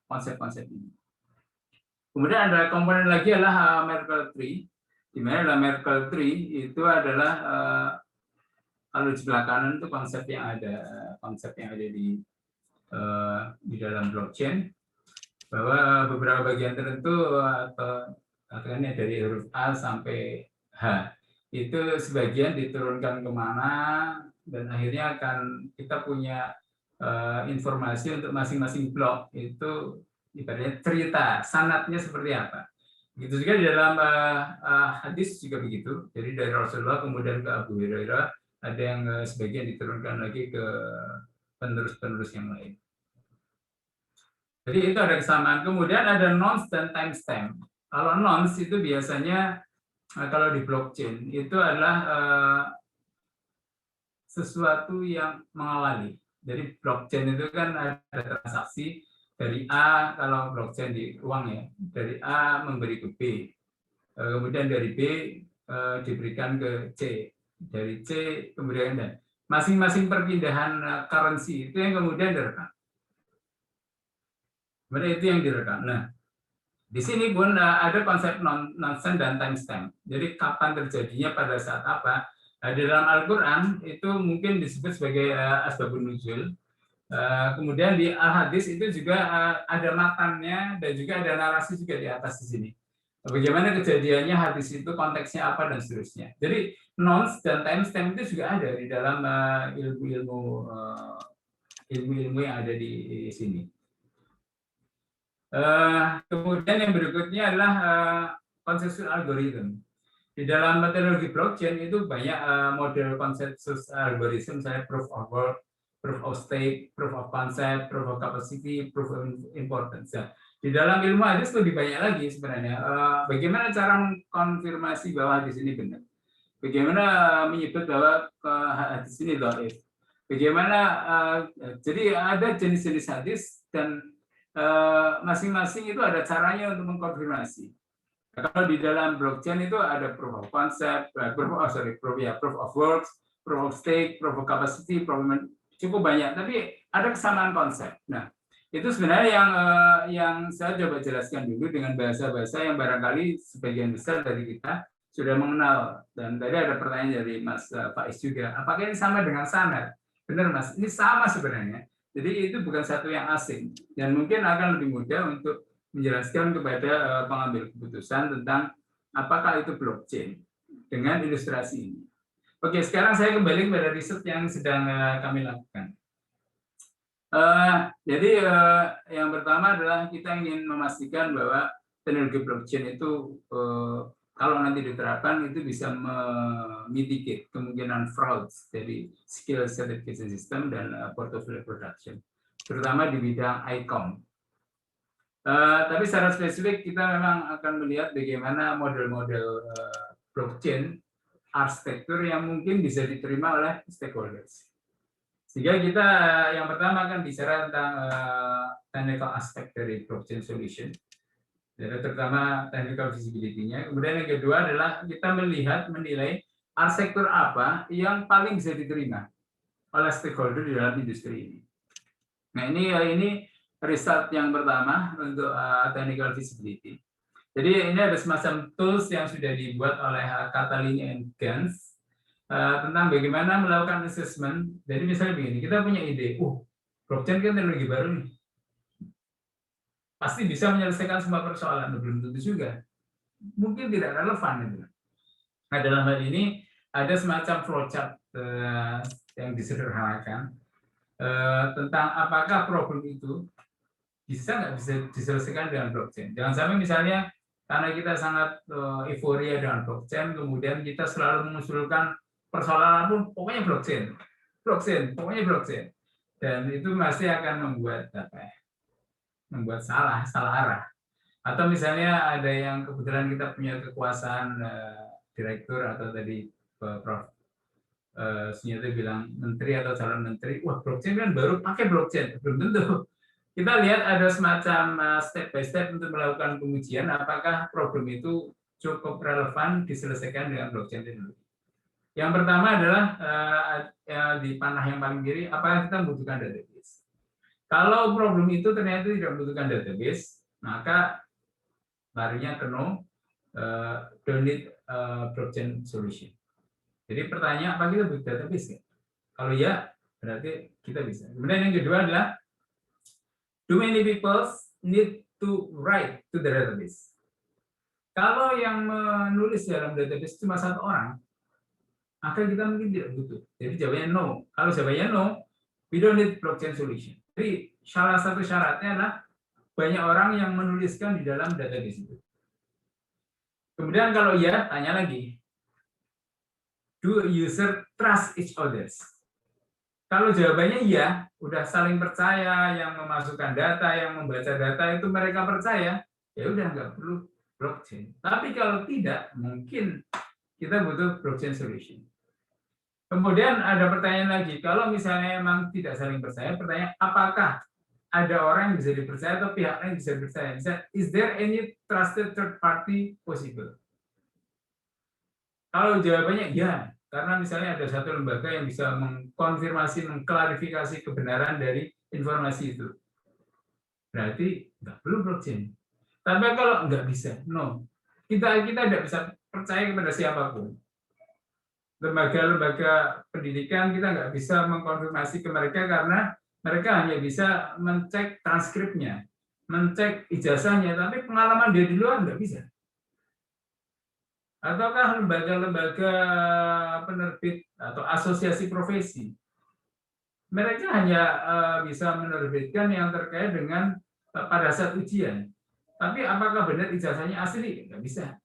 konsep-konsep ini. Kemudian ada komponen lagi adalah Merkle tree, di mana Merkle tree itu adalah kalau di sebelah kanan itu konsep yang ada di dalam blockchain, bahwa beberapa bagian tertentu atau katakannya dari huruf A sampai H itu sebagian diturunkan kemana dan akhirnya akan kita punya informasi untuk masing-masing blok itu ibaratnya cerita sanadnya seperti apa. Begitu juga di dalam hadis juga begitu. Jadi dari Rasulullah kemudian ke Abu Hurairah ada yang sebagian diturunkan lagi ke penerus-penerus yang lain. Jadi itu ada kesamaan. Kemudian ada nonce dan timestamp. Kalau nonce itu biasanya kalau di blockchain itu adalah sesuatu yang mengawali. Jadi blockchain itu kan ada transaksi dari A, kalau blockchain di uang ya, dari A memberi ke B, kemudian dari B diberikan ke C, dari C kemudian dan masing-masing perpindahan currency itu yang kemudian direkam. Kemudian itu yang direkam. Nah, di sini pun ada konsep nonsense dan timestamp. Jadi kapan terjadinya pada saat apa? Di dalam Al-Quran itu mungkin disebut sebagai asbabun nuzul. Kemudian di Al-Hadis itu juga ada matannya dan juga ada narasi juga di atas di sini. Bagaimana kejadiannya hadis itu, konteksnya apa dan seterusnya. Jadi nonsense dan timestamp itu juga ada di dalam ilmu-ilmu yang ada di sini. Kemudian yang berikutnya adalah konsensus algoritma. Di dalam teknologi blockchain itu banyak model konsensus algoritma, misalnya proof of work, proof of stake, proof of concept, proof of capacity, proof of importance. Nah, di dalam ilmu hadis lebih banyak lagi sebenarnya. Bagaimana cara mengkonfirmasi bahwa hadis ini benar? Bagaimana menyebut bahwa hadis ini dhaif? Bagaimana jadi ada jenis-jenis hadis dan masing-masing itu ada caranya untuk mengkonfirmasi. Kalau di dalam blockchain itu ada proof of concept, proof of works, proof of stake, proof of capacity, cukup banyak. Tapi ada kesamaan konsep. Nah, itu sebenarnya yang saya coba jelaskan dulu dengan bahasa-bahasa yang barangkali sebagian besar dari kita sudah mengenal. Dan tadi ada pertanyaan dari Mas Faiz juga. Apakah ini sama dengan sanad? Benar, Mas. Ini sama sebenarnya. Jadi itu bukan satu yang asing dan mungkin akan lebih mudah untuk menjelaskan kepada pengambil keputusan tentang apakah itu blockchain dengan ilustrasi ini. Oke, sekarang saya kembali kepada riset yang sedang kami lakukan. Jadi yang pertama adalah kita ingin memastikan bahwa teknologi blockchain itu kalau nanti diterapkan itu bisa memitigate kemungkinan fraud dari skill certification system dan portfolio production, terutama di bidang ICOM. Tapi secara spesifik kita memang akan melihat bagaimana model-model blockchain arsitektur yang mungkin bisa diterima oleh stakeholders. Sehingga kita yang pertama akan bicara tentang technical aspect dari blockchain solution, jadi terutama technical visibility-nya. Kemudian yang kedua adalah kita menilai arsitektur apa yang paling bisa diterima oleh stakeholder di dalam industri ini. Nah ini result yang pertama untuk technical visibility. Jadi ini ada semacam tools yang sudah dibuat oleh Catalina and Gans tentang bagaimana melakukan assessment. Jadi misalnya begini, kita punya ide, blockchain kan teknologi baru nih, pasti bisa menyelesaikan semua persoalan, belum tentu juga, mungkin tidak relevan itu. Nah dalam hal ini ada semacam flowchart yang disederhanakan tentang apakah problem itu bisa nggak bisa diselesaikan dengan blockchain. Jangan sampai misalnya karena kita sangat euforia dengan blockchain, kemudian kita selalu mengusulkan persoalan pun pokoknya blockchain, pokoknya blockchain, dan itu masih akan membuat membuat salah arah. Atau misalnya ada yang kebetulan kita punya kekuasaan direktur atau tadi Prof. Senjata bilang menteri atau calon menteri, wah blockchain kan baru pakai blockchain, belum tentu. Kita lihat ada semacam step by step untuk melakukan pengujian apakah problem itu cukup relevan diselesaikan dengan blockchain teknologi. Yang pertama adalah di panah yang paling kiri, apakah kita membutuhkan database. Kalau problem itu ternyata tidak membutuhkan database, maka larinya ke no, don't need blockchain solution. Jadi pertanyaan, apa kita butuh database? Kalau ya, berarti kita bisa. Kemudian yang kedua adalah, do many people need to write to the database? Kalau yang menulis dalam database cuma satu orang, maka kita mungkin tidak butuh. Jadi jawabannya no. Kalau jawabannya no, we don't need blockchain solution. Jadi salah satu syaratnya adalah banyak orang yang menuliskan di dalam database itu. Kemudian kalau ya, tanya lagi. Do user trust each others? Kalau jawabannya iya, udah saling percaya, yang memasukkan data, yang membaca data itu mereka percaya, ya udah nggak perlu blockchain. Tapi kalau tidak, mungkin kita butuh blockchain solution. Kemudian ada pertanyaan lagi, kalau misalnya memang tidak saling percaya, pertanyaan apakah ada orang yang bisa dipercaya atau pihak lain bisa dipercaya? Misalnya, is there any trusted third party possible? Kalau jawabannya ya, karena misalnya ada satu lembaga yang bisa mengkonfirmasi, mengklarifikasi kebenaran dari informasi itu, berarti nggak perlu blockchain. Tapi kalau nggak bisa, no, kita tidak bisa percaya kepada siapapun. Lembaga-lembaga pendidikan kita nggak bisa mengkonfirmasi ke mereka karena mereka hanya bisa mencek transkripnya, mencek ijazahnya, tapi pengalaman dia di luar nggak bisa. Ataukah lembaga-lembaga penerbit atau asosiasi profesi, mereka hanya bisa menerbitkan yang terkait dengan pada saat ujian. Tapi apakah benar ijazahnya asli? Nggak bisa.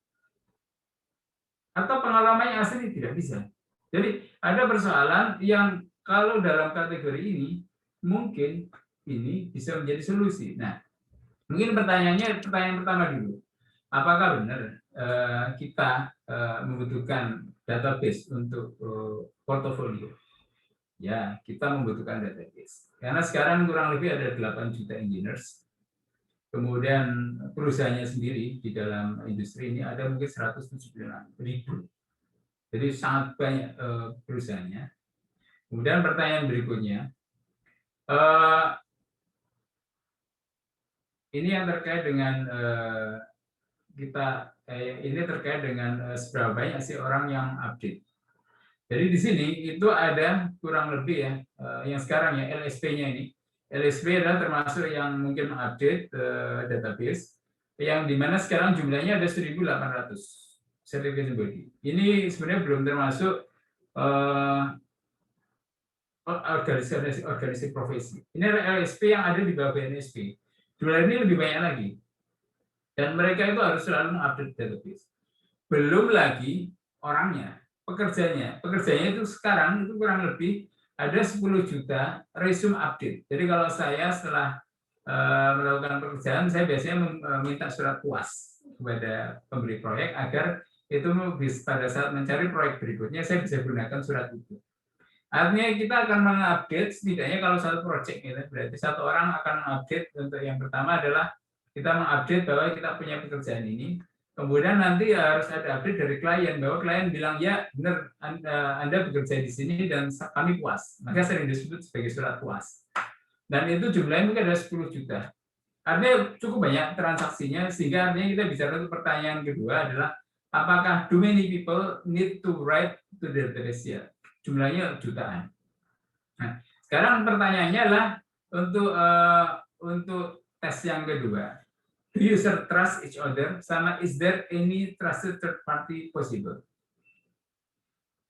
Atau pengalamannya asli? Tidak bisa. Jadi ada persoalan yang kalau dalam kategori ini, mungkin ini bisa menjadi solusi. Nah, mungkin pertanyaan pertama dulu. Apakah benar kita membutuhkan database untuk portofolio? Ya, kita membutuhkan database. Karena sekarang kurang lebih ada 8 juta engineers. Kemudian perusahaannya sendiri di dalam industri ini ada mungkin 176.000. Jadi sangat banyak perusahaannya. Kemudian pertanyaan berikutnya, ini yang terkait dengan ini terkait dengan seberapa banyak sih orang yang update. Jadi di sini itu ada kurang lebih ya, yang sekarang ya LSP-nya ini. LSP adalah termasuk yang mungkin update database, yang dimana sekarang jumlahnya ada 1.800 certification body. Ini sebenarnya belum termasuk organisasi profesi. Ini adalah LSP yang ada di bawah BNSP. Jumlah ini lebih banyak lagi. Dan mereka itu harus selalu mengupdate database. Belum lagi orangnya, pekerjanya. Pekerjanya itu sekarang itu kurang lebih ada 10 juta resume update. Jadi kalau saya setelah melakukan pekerjaan, saya biasanya meminta surat puas kepada pemberi proyek agar itu pada saat mencari proyek berikutnya saya bisa gunakan surat itu. Artinya kita akan mengupdate setidaknya kalau satu proyek, berarti satu orang akan mengupdate. Untuk yang pertama adalah kita mengupdate bahwa kita punya pekerjaan ini. Kemudian nanti harus ada update dari klien bahwa klien bilang ya benar Anda bekerja di sini dan kami puas. Maka sering disebut sebagai surat puas. Dan itu jumlahnya mungkin ada 10 juta. Artinya cukup banyak transaksinya, sehingga artinya kita bicara untuk pertanyaan kedua adalah apakah do many people need to write to the database here? Jumlahnya jutaan. Nah, sekarang pertanyaannya adalah untuk tes yang kedua. Do user trust each other? Sama is there any trusted third party possible?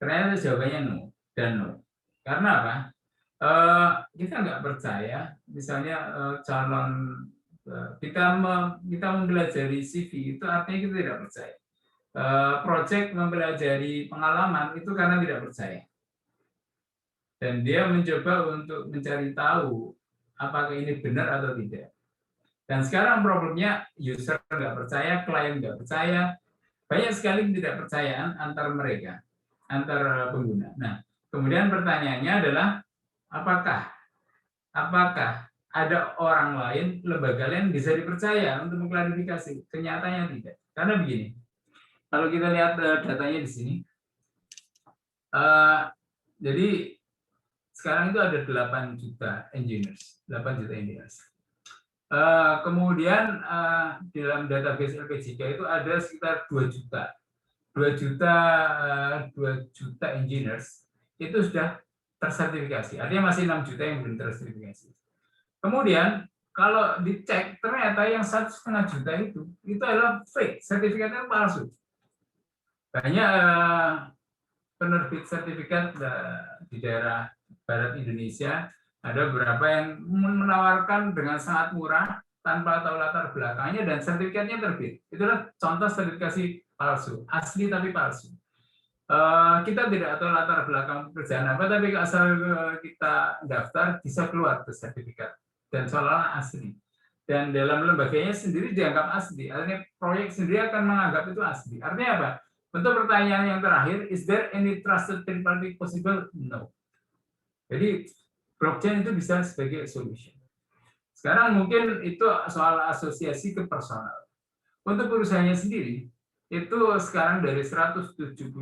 Ternyata jawabannya no dan no. Karena apa? Kita nggak percaya, misalnya calon kita mempelajari CV itu artinya kita tidak percaya. Project mempelajari pengalaman itu karena tidak percaya. Dan dia mencoba untuk mencari tahu apakah ini benar atau tidak. Dan sekarang problemnya user nggak percaya, klien nggak percaya, banyak sekali ketidakpercayaan antar mereka, antar pengguna. Nah, kemudian pertanyaannya adalah apakah ada orang lain, lembaga lain bisa dipercaya untuk mengklarifikasi? Kenyataannya tidak. Karena begini, kalau kita lihat datanya di sini, jadi sekarang itu ada 8 juta engineers. Kemudian dalam database LPJK itu ada sekitar 2 juta engineers itu sudah tersertifikasi. Artinya masih 6 juta yang belum tersertifikasi. Kemudian kalau dicek ternyata yang 1,5 juta itu adalah fake, sertifikatnya palsu. Banyak penerbit sertifikat di daerah barat Indonesia, ada beberapa yang menawarkan dengan sangat murah tanpa tahu latar belakangnya dan sertifikatnya terbit. Itulah contoh sertifikasi palsu, asli tapi palsu. Kita tidak tahu latar belakang pekerjaan apa, tapi asal kita daftar bisa keluar ke sertifikat dan seolah-olah asli. Dan dalam lembaganya sendiri dianggap asli. Artinya proyek sendiri akan menganggap itu asli. Artinya apa? Untuk pertanyaan yang terakhir, is there any trusted third party possible? No. Jadi blockchain itu bisa sebagai solution. Sekarang mungkin itu soal asosiasi ke personal. Untuk perusahaannya sendiri, itu sekarang dari 176.000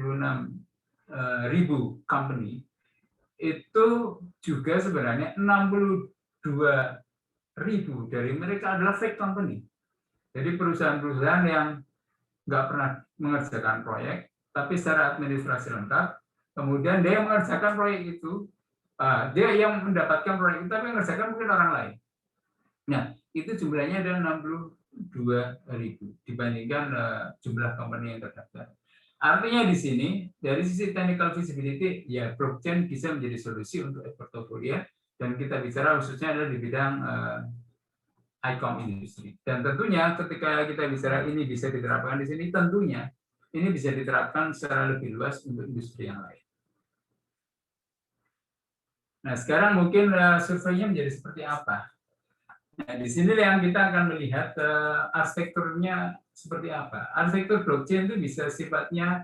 company, itu juga sebenarnya 62.000 dari mereka adalah fake company. Jadi perusahaan-perusahaan yang nggak pernah mengerjakan proyek, tapi secara administrasi lengkap, kemudian dia yang mengerjakan proyek itu, dia yang mendapatkan proyek itu, tapi mengerjakan mungkin orang lain. Nah, itu jumlahnya ada 62.000 dibandingkan jumlah company yang terdaftar. Artinya di sini, dari sisi technical feasibility, ya blockchain bisa menjadi solusi untuk portofolio, dan kita bicara khususnya adalah di bidang ICOM industri. Dan tentunya ketika kita bicara ini bisa diterapkan di sini, tentunya ini bisa diterapkan secara lebih luas untuk industri yang lain. Nah, sekarang mungkin surveinya menjadi seperti apa? Nah, di sini yang kita akan melihat arsitekturnya seperti apa. Arsitektur blockchain itu bisa sifatnya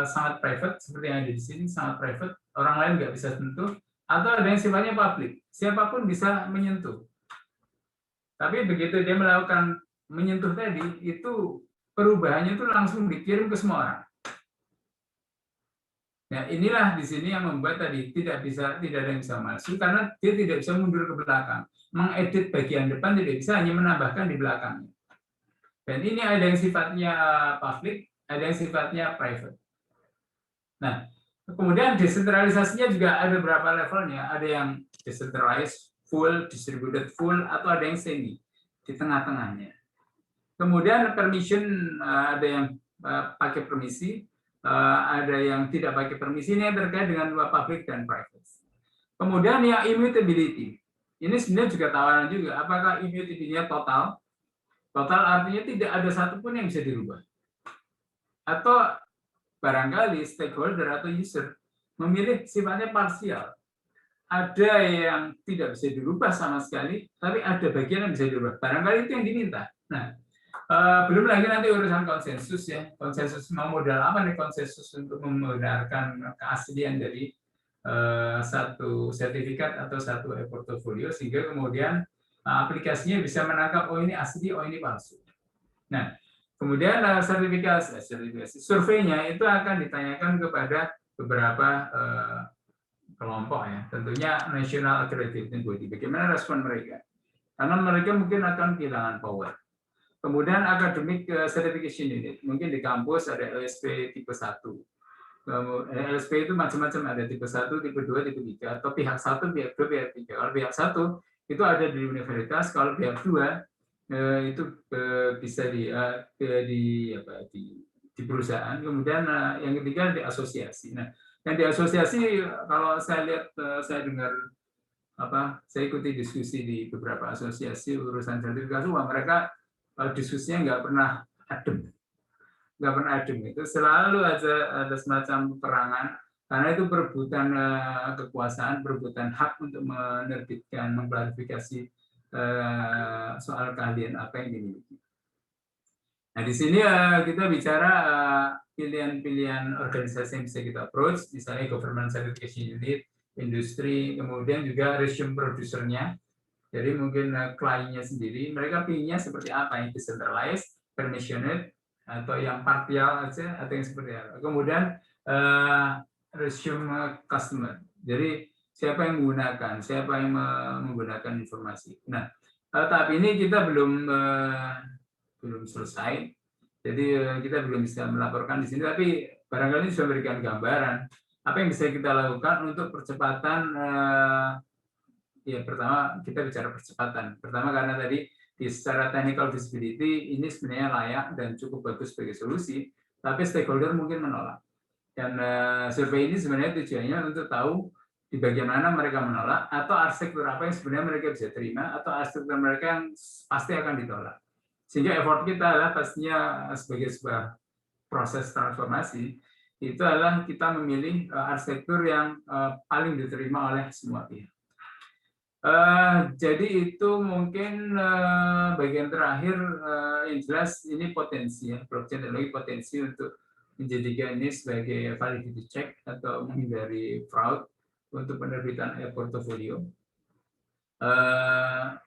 sangat private, seperti yang ada di sini, sangat private, orang lain nggak bisa sentuh, atau ada yang sifatnya public, siapapun bisa menyentuh. Tapi begitu dia melakukan menyentuh tadi, itu perubahannya itu langsung dikirim ke semua orang. Nah, inilah di sini yang membuat tadi tidak ada yang bisa masuk karena dia tidak bisa mundur ke belakang. Mengedit bagian depan tidak bisa, hanya menambahkan di belakangnya. Dan ini ada yang sifatnya public, ada yang sifatnya private. Nah, kemudian desentralisasinya juga ada beberapa levelnya. Ada yang decentralized full, distributed full, atau ada yang semi di tengah-tengahnya. Kemudian permission, ada yang pakai permisi, ada yang tidak pakai permisi. Ini yang terkait dengan public dan private. Kemudian yang immutability, ini sebenarnya juga tawaran juga. Apakah immutability-nya total? Total artinya tidak ada satupun yang bisa dirubah. Atau barangkali stakeholder atau user memilih sifatnya parsial. Ada yang tidak bisa dirubah sama sekali, tapi ada bagian yang bisa dirubah. Barangkali itu yang diminta. Nah, belum lagi nanti urusan konsensus ya. Konsensus mau modal apa nih konsensus untuk membenarkan keaslian dari satu sertifikat atau satu e-portfolio, sehingga kemudian aplikasinya bisa menangkap oh ini asli, oh ini palsu. Nah, kemudian sertifikasi surveinya itu akan ditanyakan kepada beberapa kelompok ya, tentunya National Accrediting Body. Bagaimana respon mereka? Karena mereka mungkin akan kehilangan power. Kemudian academic certification unit, mungkin di kampus ada LSP tipe 1. LSP itu macam-macam, ada tipe 1, tipe 2, tipe 3, atau pihak 1, pihak 2, pihak 3. Kalau pihak 1 itu ada di universitas, kalau pihak 2 itu bisa di perusahaan. Kemudian yang ketiga di asosiasi. Nah, yang di asosiasi kalau saya lihat, saya dengar saya ikuti diskusi di beberapa asosiasi urusan sertifikasi, mereka diskusinya nggak pernah adem, itu selalu ada semacam perangan, karena itu perebutan kekuasaan, perebutan hak untuk menerbitkan, mengklarifikasi soal keahlian apa yang dimiliki. Nah, di sini kita bicara pilihan-pilihan organisasi yang bisa kita approach, misalnya government certification unit, industri, kemudian juga resume producernya. Jadi mungkin kliennya sendiri, mereka pilihnya seperti apa, yang decentralized, permissioned, atau yang partial aja, atau yang seperti apa. Kemudian resume customer. Jadi siapa yang menggunakan, siapa yang menggunakan informasi. Nah, tahap ini kita belum selesai. Jadi kita belum bisa melaporkan di sini, tapi barangkali sudah memberikan gambaran apa yang bisa kita lakukan untuk percepatan. Ya, pertama kita bicara percepatan. Pertama karena tadi secara technical feasibility ini sebenarnya layak dan cukup bagus sebagai solusi, tapi stakeholder mungkin menolak. Dan survei ini sebenarnya tujuannya untuk tahu di bagian mana mereka menolak, atau arsitektur apa yang sebenarnya mereka bisa terima, atau arsitektur mereka yang pasti akan ditolak. Sehingga effort kita adalah pastinya sebagai sebuah proses transformasi, itu adalah kita memilih arsitektur yang paling diterima oleh semua pihak. Jadi itu mungkin bagian terakhir, yang jelas ini potensi ya, blockchain teknologi potensi untuk menjadikan ini sebagai validity check atau menghindari fraud untuk penerbitan e-portfolio.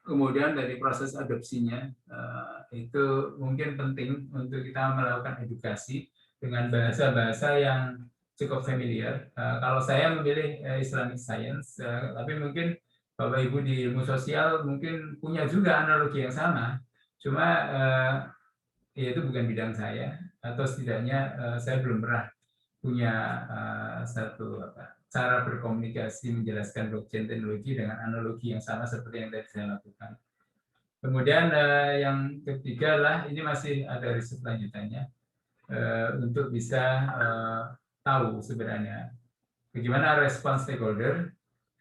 Kemudian dari proses adopsinya itu mungkin penting untuk kita melakukan edukasi dengan bahasa-bahasa yang cukup familiar. Kalau saya memilih Islamic Science, tapi mungkin Bapak Ibu di ilmu sosial mungkin punya juga analogi yang sama, cuma ya itu bukan bidang saya, atau setidaknya saya belum pernah punya satu cara berkomunikasi menjelaskan blockchain teknologi dengan analogi yang sama seperti yang tadi saya lakukan. Kemudian yang ketiga lah, ini masih ada riset lanjutannya untuk bisa tahu sebenarnya bagaimana respon stakeholder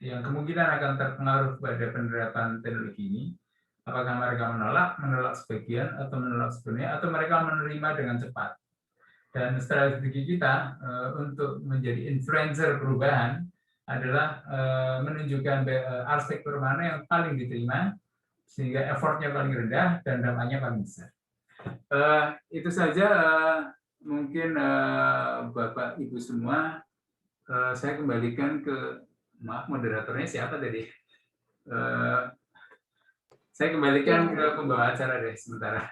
yang kemungkinan akan terpengaruh pada penerapan teknologi ini. Apakah mereka menolak sebagian, atau menolak sepenuhnya, atau mereka menerima dengan cepat. Dan strategi kita untuk menjadi influencer perubahan adalah menunjukkan arsitektur mana yang paling diterima, sehingga effortnya paling rendah dan dampaknya paling besar. Itu saja mungkin Bapak Ibu semua. Saya kembalikan ke, maaf moderatornya siapa tadi? Saya kembalikan ke pembawa acara deh sementara.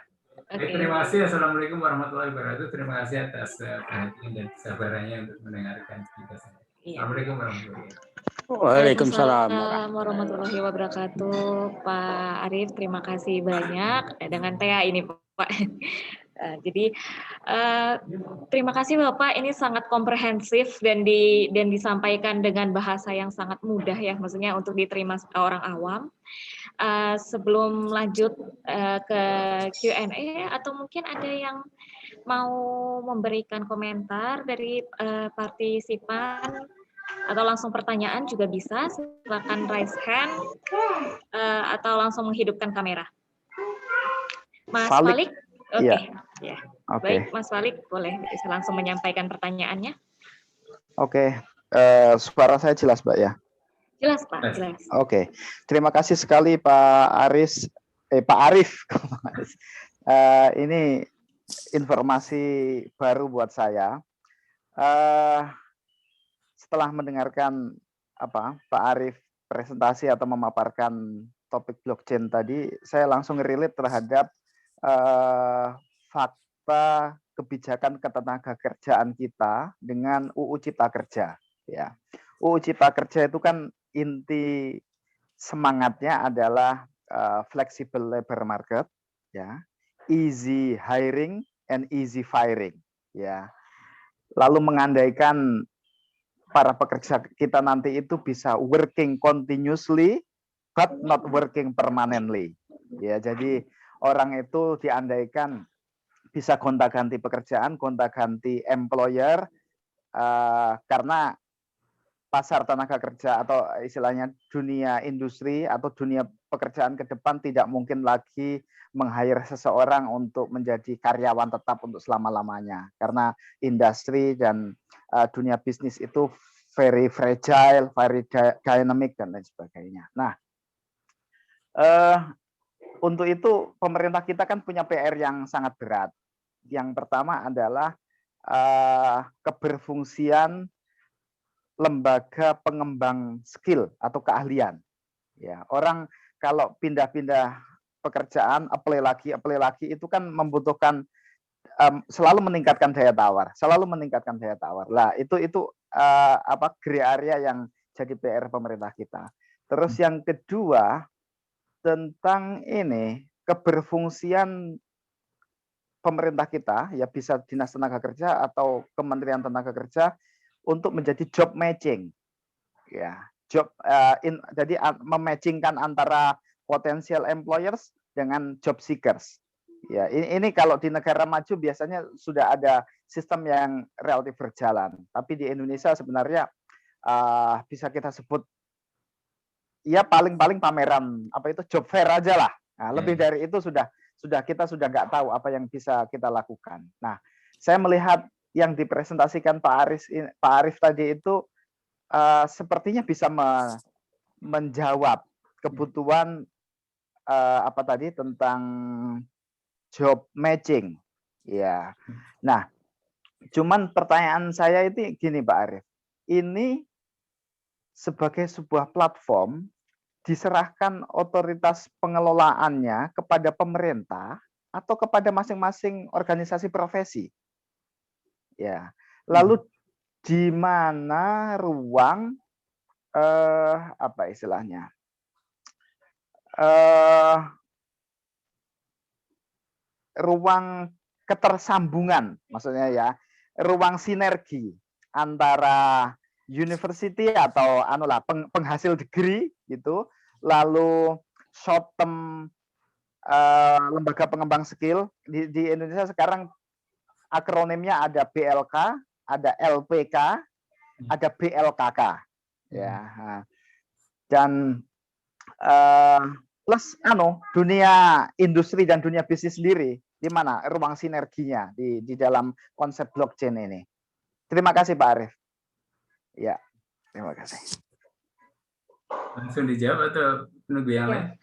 Okay. Terima kasih. Assalamualaikum warahmatullahi wabarakatuh. Terima kasih atas perhatian dan kesabarannya untuk mendengarkan cerita saya. Assalamualaikum warahmatullahi wabarakatuh. Waalaikumsalam warahmatullahi wabarakatuh. Pak Arief, terima kasih banyak. Dengan Tea ini Pak. Jadi terima kasih Bapak, ini sangat komprehensif dan disampaikan dengan bahasa yang sangat mudah ya, maksudnya untuk diterima orang awam. Sebelum lanjut ke Q&A, atau mungkin ada yang mau memberikan komentar dari partisipan atau langsung pertanyaan juga bisa, silakan raise hand atau langsung menghidupkan kamera. Mas Falik, oke. Iya. Ya. Oke. Baik, Mas Falik, boleh bisa langsung menyampaikan pertanyaannya. Oke, suara saya jelas, Mbak ya? Jelas, Pak, jelas. Oke, terima kasih sekali Pak Arif. Ini informasi baru buat saya. Setelah mendengarkan Pak Arif presentasi atau memaparkan topik blockchain tadi, saya langsung relate terhadap fakta kebijakan ketenagakerjaan kita dengan UU Cipta Kerja. Ya, UU Cipta Kerja itu kan inti semangatnya adalah flexible labor market, ya, easy hiring and easy firing, ya. Lalu mengandaikan para pekerja kita nanti itu bisa working continuously but not working permanently. Ya, jadi orang itu diandaikan bisa gonta-ganti pekerjaan, gonta-ganti employer, karena pasar tenaga kerja atau istilahnya dunia industri atau dunia pekerjaan ke depan tidak mungkin lagi meng-hire seseorang untuk menjadi karyawan tetap untuk selama-lamanya. Karena industri dan dunia bisnis itu very fragile, very dynamic, dan lain sebagainya. Nah, untuk itu pemerintah kita kan punya PR yang sangat berat. Yang pertama adalah keberfungsian lembaga pengembang skill atau keahlian. Ya, orang kalau pindah-pindah pekerjaan, apply lagi itu kan membutuhkan selalu meningkatkan daya tawar, Lah, itu gray area yang jadi PR pemerintah kita. Terus yang kedua tentang ini keberfungsian pemerintah kita, ya bisa Dinas Tenaga Kerja atau Kementerian Tenaga Kerja untuk menjadi job matching, ya, jadi mematchingkan antara potensial employers dengan job seekers. Ya, ini kalau di negara maju biasanya sudah ada sistem yang relatif berjalan, tapi di Indonesia sebenarnya bisa kita sebut ya paling pameran job fair aja lah. Nah, lebih dari itu kita sudah nggak tahu apa yang bisa kita lakukan. Nah, saya melihat yang dipresentasikan Pak Arif tadi itu sepertinya bisa menjawab kebutuhan tentang job matching. Ya. Nah, cuman pertanyaan saya itu gini Pak Arif. Ini sebagai sebuah platform diserahkan otoritas pengelolaannya kepada pemerintah atau kepada masing-masing organisasi profesi. Ya, lalu di mana ruang ruang ketersambungan, maksudnya ya, ruang sinergi antara university atau penghasil degree gitu, lalu short term lembaga pengembang skill di Indonesia sekarang akronimnya ada BLK, ada LPK, ada BLKK, ya. Dan plus dunia industri dan dunia bisnis sendiri, di mana ruang sinerginya di dalam konsep blockchain ini. Terima kasih Pak Arif. Ya, terima kasih. Langsung dijawab atau menunggu yang lain?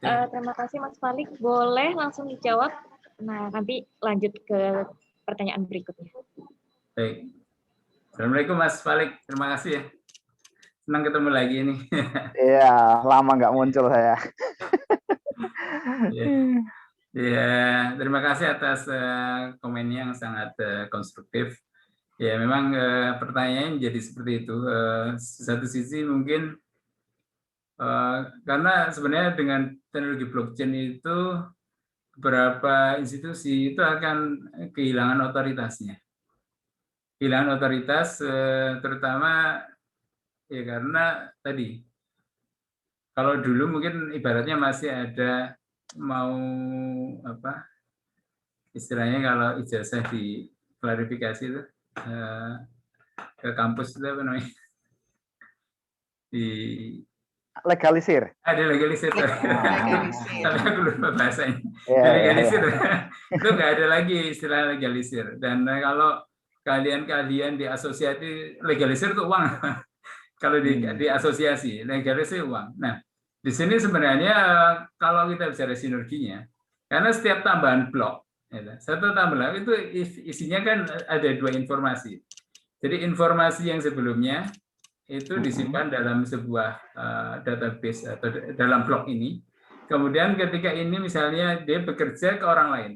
Terima kasih Mas Falik. Boleh langsung dijawab. Nah, nanti lanjut ke pertanyaan berikutnya. Baik. Assalamualaikum Mas Falik. Terima kasih ya. Senang ketemu lagi ini. Iya, lama nggak muncul saya. Ya, terima kasih atas komennya yang sangat konstruktif. Ya, memang pertanyaannya jadi seperti itu. Satu sisi mungkin karena sebenarnya dengan teknologi blockchain itu beberapa institusi itu akan kehilangan otoritasnya. Kehilangan otoritas terutama ya karena tadi kalau dulu mungkin ibaratnya masih ada mau apa istilahnya kalau ijazah di klarifikasi itu ke kampus itu apa namanya di Legalisir. ada legalisir Legalisir. tapi aku lupa bahasanya Ya, legalisir itu nggak ada lagi istilah legalisir dan kalau kalian di asosiasi legalisir itu uang kalau di asosiasi legalisir uang. Nah di sini sebenarnya kalau kita bicara sinerginya karena setiap tambahan blok satu tambahan itu isinya kan ada 2 informasi. Jadi informasi yang sebelumnya itu disimpan dalam sebuah database atau dalam blok ini. Kemudian ketika ini misalnya dia bekerja ke orang lain,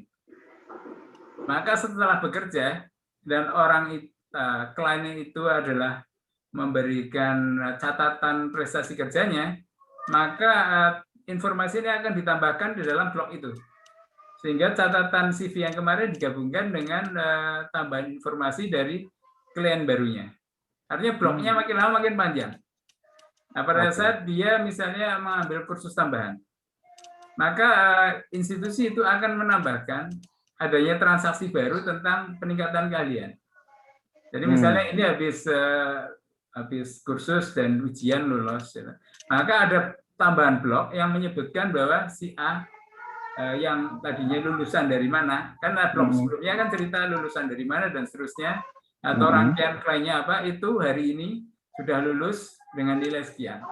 maka setelah bekerja dan kliennya itu adalah memberikan catatan prestasi kerjanya, maka informasi ini akan ditambahkan di dalam blok itu. Sehingga catatan CV yang kemarin digabungkan dengan tambahan informasi dari klien barunya. Artinya bloknya makin lama makin panjang. Nah, pada saat dia misalnya mengambil kursus tambahan, maka institusi itu akan menambahkan adanya transaksi baru tentang peningkatan keahlian. Jadi misalnya ini habis kursus dan ujian lulus, maka ada tambahan blok yang menyebutkan bahwa si A yang tadinya lulusan dari mana, karena blok sebelumnya kan cerita lulusan dari mana dan seterusnya, atau rangkaian kliennya apa, itu hari ini sudah lulus dengan nilai sekian.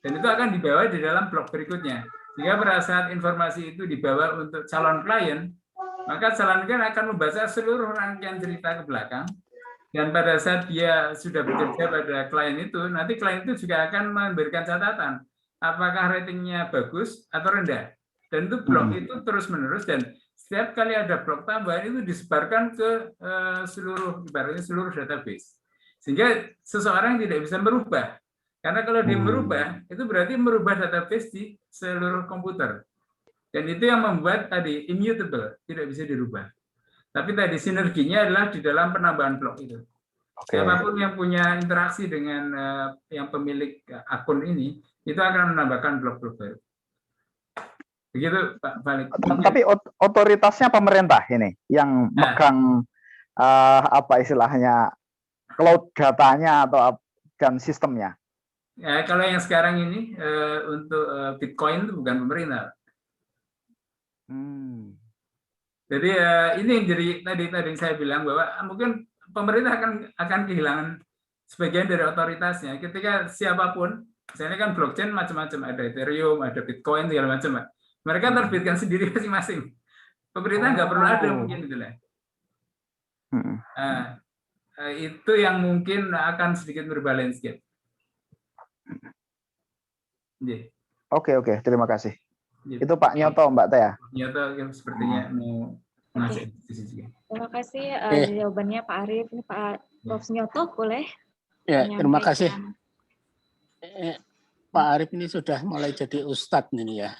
Dan itu akan dibawa di dalam blok berikutnya. Jika pada saat informasi itu dibawa untuk calon klien, maka calon klien akan membaca seluruh rangkaian cerita ke belakang, dan pada saat dia sudah bekerja pada klien itu, nanti klien itu juga akan memberikan catatan, apakah ratingnya bagus atau rendah. Dan itu blok itu terus-menerus, dan setiap kali ada blok tambahan itu disebarkan ke seluruh database. Sehingga seseorang tidak bisa merubah. Karena kalau dia merubah, itu berarti merubah database di seluruh komputer. Dan itu yang membuat tadi immutable, tidak bisa dirubah. Tapi tadi sinerginya adalah di dalam penambahan blok itu. Siapapun yang punya interaksi dengan yang pemilik akun ini, itu akan menambahkan blok-blok baru. Begitu Pak Balik. Tapi otoritasnya pemerintah ini yang megang apa istilahnya cloud datanya atau dan sistemnya. Ya, kalau yang sekarang ini untuk Bitcoin itu bukan pemerintah. Jadi ini yang jadi tadi saya bilang bahwa mungkin pemerintah akan kehilangan sebagian dari otoritasnya ketika siapapun, misalnya kan blockchain macam-macam, ada Ethereum, ada Bitcoin segala macam. Mereka terbitkan sendiri masing-masing. Pemerintah nggak perlu ada mungkin itulah. Itu yang mungkin akan sedikit berubah landscape. Oke, terima kasih. Itu Pak Nyoto, Mbak Tea. Nyoto sepertinya mau masuk di sini. Terima kasih jawabannya Pak Arief. Ini Pak Prof. Nyoto boleh? Ya, terima kasih. Pak Arief ini sudah mulai jadi ustadz ini ya.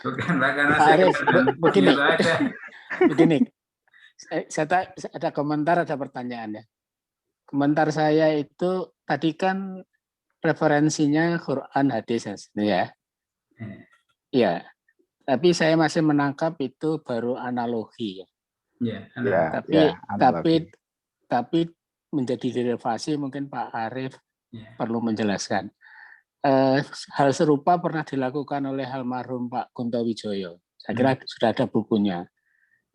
Bukan, karena Pak Arief, begini. Saya ada komentar, ada pertanyaan ya. Komentar saya itu tadi kan referensinya Quran hadis ya. Ya. Tapi saya masih menangkap itu baru analogi ya. Tapi menjadi derivasi mungkin Pak Arief perlu menjelaskan. Hal serupa pernah dilakukan oleh almarhum Pak Kunto Wijoyo. Saya kira sudah ada bukunya.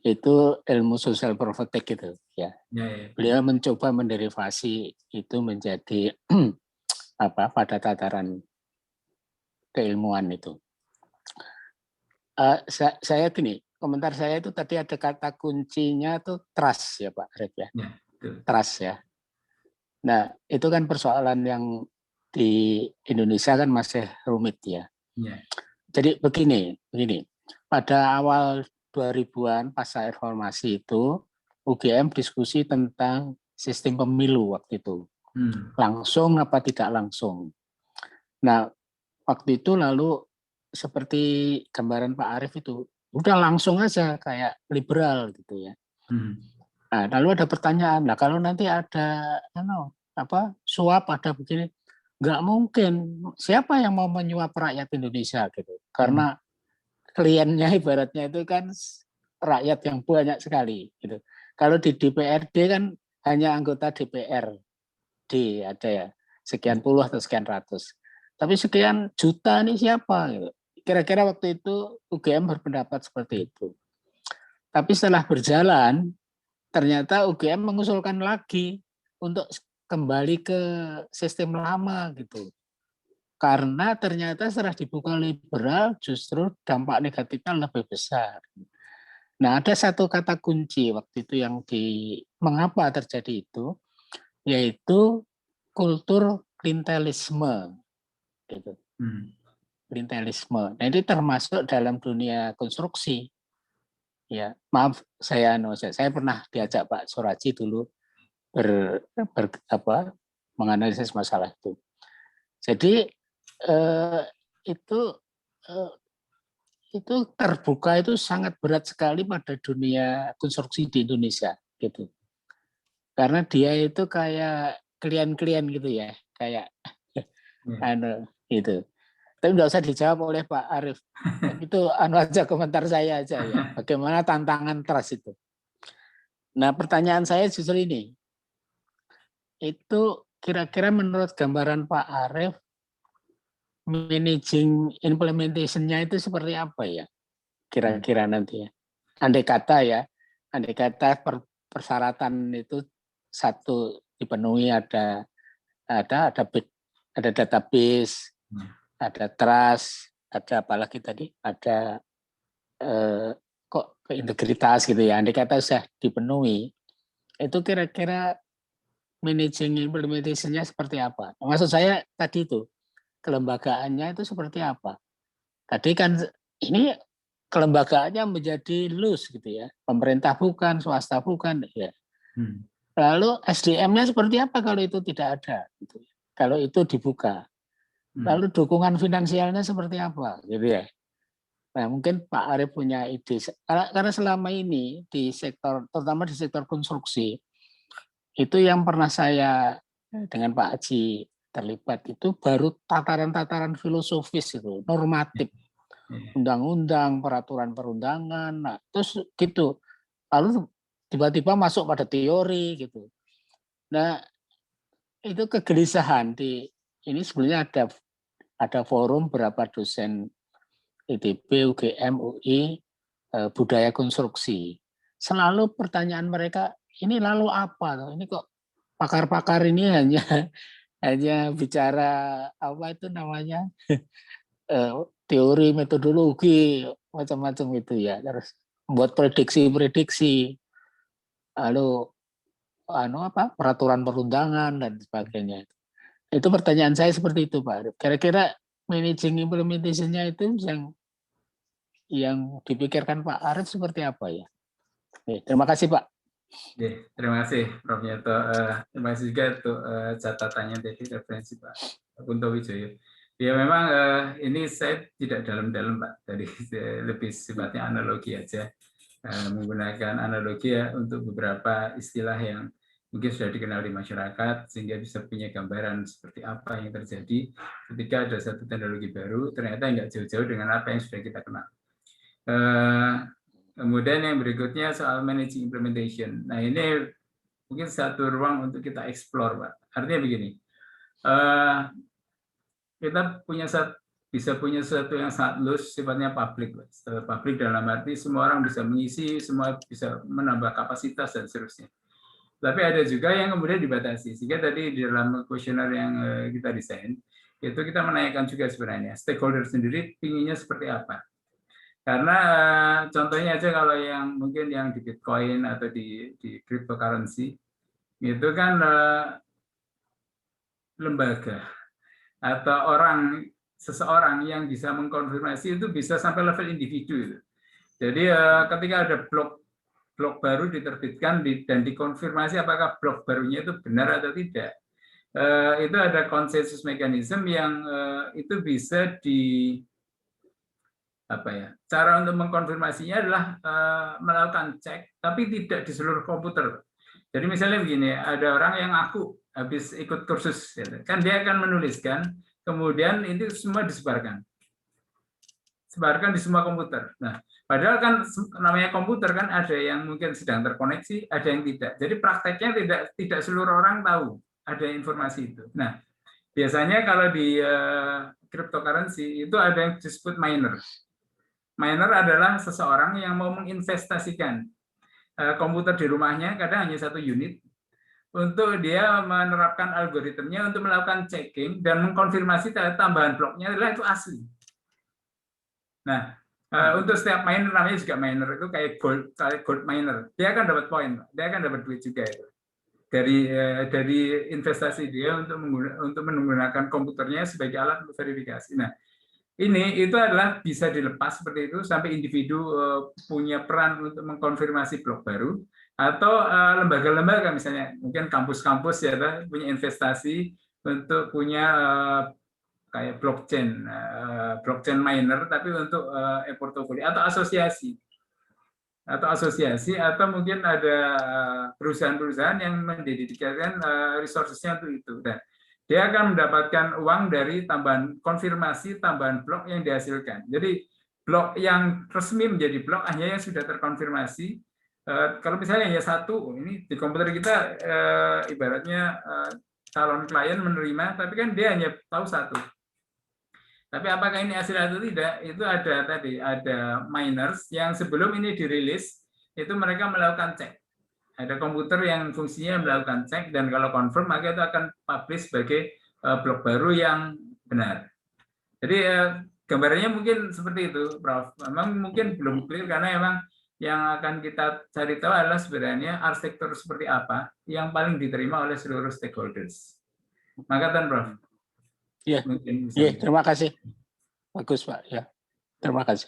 Itu ilmu sosial profetik gitu ya. Beliau mencoba menderivasi itu menjadi pada tataran keilmuan itu. Saya gini, komentar saya itu tadi ada kata kuncinya tuh trust ya Pak Arief ya. Trust ya. Nah, itu kan persoalan yang di Indonesia kan masih rumit ya. Jadi begini. Pada awal 2000-an pasca reformasi itu UGM diskusi tentang sistem pemilu waktu itu. Langsung apa tidak langsung. Nah, waktu itu lalu seperti gambaran Pak Arief itu udah langsung aja kayak liberal gitu ya. Nah, lalu ada pertanyaan, nah kalau nanti ada suap, ada begini, nggak mungkin. Siapa yang mau menyuap rakyat Indonesia gitu? Karena kliennya ibaratnya itu kan rakyat yang banyak sekali gitu. Kalau di DPRD kan hanya anggota DPRD ada ya sekian puluh atau sekian ratus. Tapi sekian juta ini siapa gitu. Kira-kira waktu itu UGM berpendapat seperti itu. Tapi setelah berjalan ternyata UGM mengusulkan lagi untuk kembali ke sistem lama gitu. Karena ternyata setelah dibuka liberal justru dampak negatifnya lebih besar. Nah, ada satu kata kunci waktu itu yang mengapa terjadi itu, yaitu kultur klientelisme. Gitu. Klientelisme. Nah, ini termasuk dalam dunia konstruksi. Ya, maaf saya pernah diajak Pak Suraji dulu menganalisis masalah itu. Jadi itu terbuka itu sangat berat sekali pada dunia konstruksi di Indonesia gitu. Karena dia itu kayak klien-klien gitu ya, kayak gitu. Tapi nggak usah dijawab oleh Pak Arief. Itu aja komentar saya aja ya. Bagaimana tantangan trust itu. Nah, pertanyaan saya justru ini. Itu kira-kira menurut gambaran Pak Arief, managing implementation-nya itu seperti apa ya? Kira-kira nanti ya. Andai kata persyaratan itu satu dipenuhi, ada database, ada trust, ada apalagi tadi, ada integritas gitu ya. Andai kata sudah dipenuhi, itu kira-kira managing implementation-nya seperti apa? Maksud saya tadi itu, kelembagaannya itu seperti apa? Tadi kan ini kelembagaannya menjadi loose gitu ya. Pemerintah bukan, swasta bukan ya. Lalu SDM-nya seperti apa kalau itu tidak ada gitu. Kalau itu dibuka. Lalu dukungan finansialnya seperti apa gitu ya. Nah, mungkin Pak Arief punya ide karena selama ini di sektor, terutama di sektor konstruksi, itu yang pernah saya dengan Pak Haji terlibat itu baru tataran-tataran filosofis itu, normatif. Undang-undang, peraturan perundangan, nah terus gitu. Lalu tiba-tiba masuk pada teori gitu. Nah, itu kegelisahan ini sebenarnya ada forum berapa dosen ITB, UGM, UI, budaya konstruksi. Selalu pertanyaan mereka, ini lalu apa? Ini kok pakar-pakar ini hanya bicara apa itu namanya? Teori, metodologi, macam-macam itu ya. Terus buat prediksi-prediksi. Lalu peraturan perundangan dan sebagainya. Itu pertanyaan saya seperti itu, Pak Arief. Kira-kira managing implementation-nya itu yang dipikirkan Pak Arief seperti apa ya? Terima kasih, Pak. Terima kasih, Prof. Nyoto. Terima kasih juga untuk catatannya tadi, referensi Pak Kunto Wijoyo. Ya memang ini saya tidak dalam-dalam, Pak. Tadi lebih sifatnya analogi aja. Menggunakan analogi ya untuk beberapa istilah yang mungkin sudah dikenal di masyarakat, sehingga bisa punya gambaran seperti apa yang terjadi ketika ada satu teknologi baru, ternyata nggak jauh-jauh dengan apa yang sudah kita kenal. Kemudian yang berikutnya soal managing implementation. Nah ini mungkin satu ruang untuk kita explore, Pak. Artinya begini, kita bisa punya sesuatu yang sangat loose, sifatnya public. Public dalam arti semua orang bisa mengisi, semua bisa menambah kapasitas dan seterusnya. Tapi ada juga yang kemudian dibatasi. Sehingga tadi di dalam kuesioner yang kita desain, itu kita menanyakan juga sebenarnya stakeholder sendiri pinginnya seperti apa. Karena contohnya aja kalau yang mungkin yang di Bitcoin atau di cryptocurrency, itu kan lembaga atau seseorang yang bisa mengkonfirmasi itu bisa sampai level individu. Jadi ketika ada blok baru diterbitkan dan dikonfirmasi apakah blok barunya itu benar atau tidak, itu ada konsensus mekanisme yang itu bisa cara untuk mengkonfirmasinya adalah melakukan cek, tapi tidak di seluruh komputer. Jadi misalnya begini, ada orang yang aku habis ikut kursus, kan dia akan menuliskan, kemudian itu semua disebarkan di semua komputer. Nah, padahal kan namanya komputer kan ada yang mungkin sedang terkoneksi, ada yang tidak. Jadi prakteknya tidak seluruh orang tahu ada informasi itu. Nah, biasanya kalau di cryptocurrency itu ada yang disebut miner. Miner adalah seseorang yang mau menginvestasikan komputer di rumahnya, kadang hanya 1 unit, untuk dia menerapkan algoritmnya untuk melakukan checking dan mengkonfirmasi tambahan bloknya adalah itu asli. Nah, untuk setiap miner, namanya juga miner, itu kayak gold miner, dia akan dapat poin, dia akan dapat duit juga itu dari investasi dia untuk menggunakan komputernya sebagai alat untuk verifikasi. Nah, itu adalah bisa dilepas seperti itu sampai individu punya peran untuk mengkonfirmasi blok baru, atau lembaga-lembaga misalnya mungkin kampus-kampus ya punya investasi untuk punya kayak blockchain miner, tapi untuk e-portfolio atau asosiasi atau mungkin ada perusahaan-perusahaan yang mendedikasikan resources-nya untuk itu. Dan dia akan mendapatkan uang dari konfirmasi tambahan blok yang dihasilkan. Jadi blok yang resmi menjadi blok hanya yang sudah terkonfirmasi. Kalau misalnya hanya 1, ini di komputer kita ibaratnya calon klien menerima, tapi kan dia hanya tahu 1. Tapi apakah ini hasil atau tidak, itu ada miners yang sebelum ini dirilis, itu mereka melakukan cek. Ada komputer yang fungsinya melakukan cek, dan kalau confirm, maka itu akan publish sebagai blok baru yang benar. Jadi gambarnya mungkin seperti itu, Prof. Memang mungkin belum clear, karena memang yang akan kita cari tahu adalah sebenarnya arsitektur seperti apa yang paling diterima oleh seluruh stakeholders. Makasih, Prof. Iya, terima kasih. Bagus, Pak. Ya, terima kasih.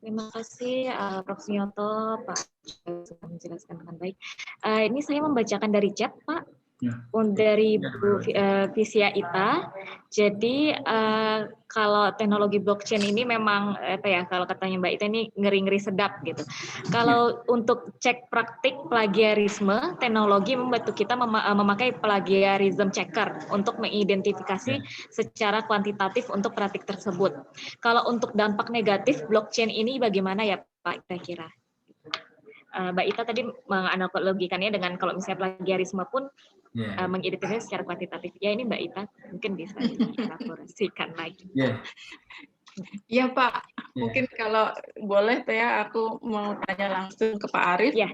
Terima kasih Prof. Sunyoto, Pak sudah menjelaskan dengan baik. Ini saya membacakan dari chat, Pak, dari Bu Visia Ita. Jadi kalau teknologi blockchain ini memang kalau katanya Mbak Ita ini ngeri-ngeri sedap gitu. Kalau untuk cek praktik plagiarisme, teknologi membantu kita memakai plagiarism checker untuk mengidentifikasi secara kuantitatif untuk praktik tersebut. Kalau untuk dampak negatif blockchain ini bagaimana ya Pak kira-kira? Mbak Ita tadi menganalogikannya dengan kalau misalnya plagiarisme pun mengidentifikasi secara kuantitatif. Ya, ini Mbak Ita mungkin bisa dielaborasikan lagi. Ya Pak, mungkin kalau boleh aku mau tanya langsung ke Pak Arief. Ya.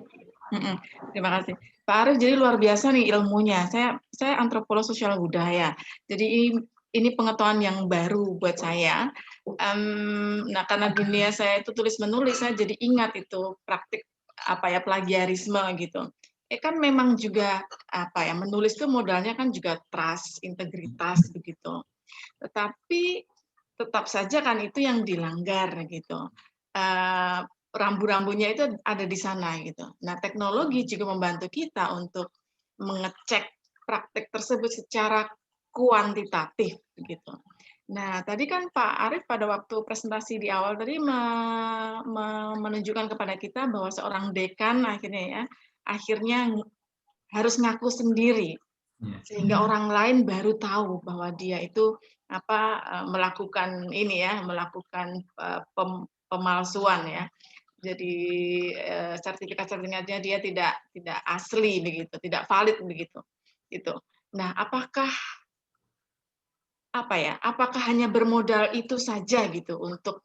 Terima kasih. Pak Arief, jadi luar biasa nih ilmunya. Saya antropolog sosial budaya. Jadi ini pengetahuan yang baru buat saya. Nah, karena dunia saya itu tulis-menulis, saya jadi ingat itu praktik plagiarisme gitu. Kan memang juga menulis itu modalnya kan juga trust, integritas begitu. Tetapi tetap saja kan itu yang dilanggar gitu. Rambu-rambunya itu ada di sana gitu. Nah, teknologi juga membantu kita untuk mengecek praktik tersebut secara kuantitatif begitu. Nah, tadi kan Pak Arief pada waktu presentasi di awal tadi menunjukkan kepada kita bahwa seorang dekan akhirnya harus ngaku sendiri, sehingga orang lain baru tahu bahwa dia itu melakukan melakukan pemalsuan ya. Jadi sertifikatnya dia tidak asli begitu, tidak valid begitu. Gitu. Nah, apakah hanya bermodal itu saja gitu untuk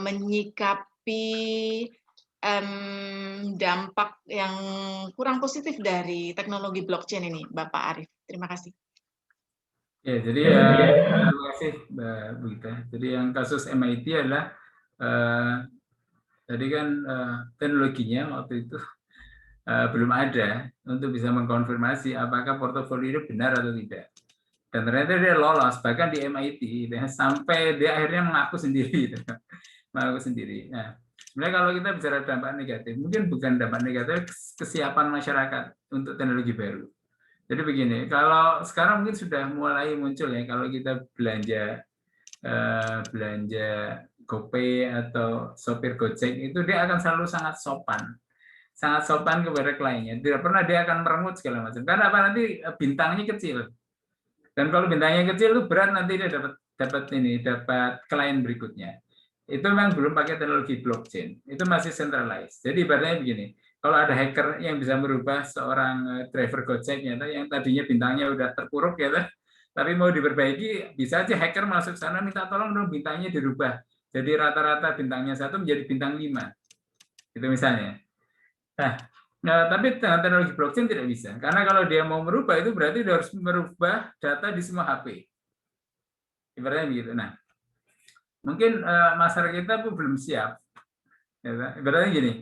menyikapi dampak yang kurang positif dari teknologi blockchain ini, Bapak Arief? Terima kasih. Ya, jadi terima kasih Mbak Bu Ita. Jadi yang kasus MIT adalah tadi kan teknologinya waktu itu belum ada untuk bisa mengkonfirmasi apakah portofolio itu benar atau tidak. Dan ternyata dia lolos, bahkan di MIT, sampai dia akhirnya mengaku sendiri. Mengaku sendiri. Nah, sebenarnya kalau kita bicara dampak negatif, mungkin bukan dampak negatif, kesiapan masyarakat untuk teknologi baru. Jadi begini, kalau sekarang mungkin sudah mulai muncul ya, kalau kita belanja GoPay atau sopir Gojek itu dia akan selalu sangat sopan kepada kliennya. Tidak pernah dia akan merengut segala macam. Karena apa, nanti bintangnya kecil. Dan kalau bintangnya kecil itu berat, nanti dia dapat klien berikutnya. Itu memang belum pakai teknologi blockchain. Itu masih centralized. Jadi ibaratnya begini, kalau ada hacker yang bisa merubah seorang driver Gojek ya, yang tadinya bintangnya udah terpuruk ya, tapi mau diperbaiki, bisa aja hacker masuk sana minta tolong dong bintangnya dirubah. Jadi rata-rata bintangnya 1 menjadi bintang 5. Itu misalnya. Nah, tapi dengan teknologi blockchain tidak bisa. Karena kalau dia mau merubah itu berarti dia harus merubah data di semua HP. Ibaratnya begitu. Nah, mungkin masyarakat kita pun belum siap. Ibaratnya gini,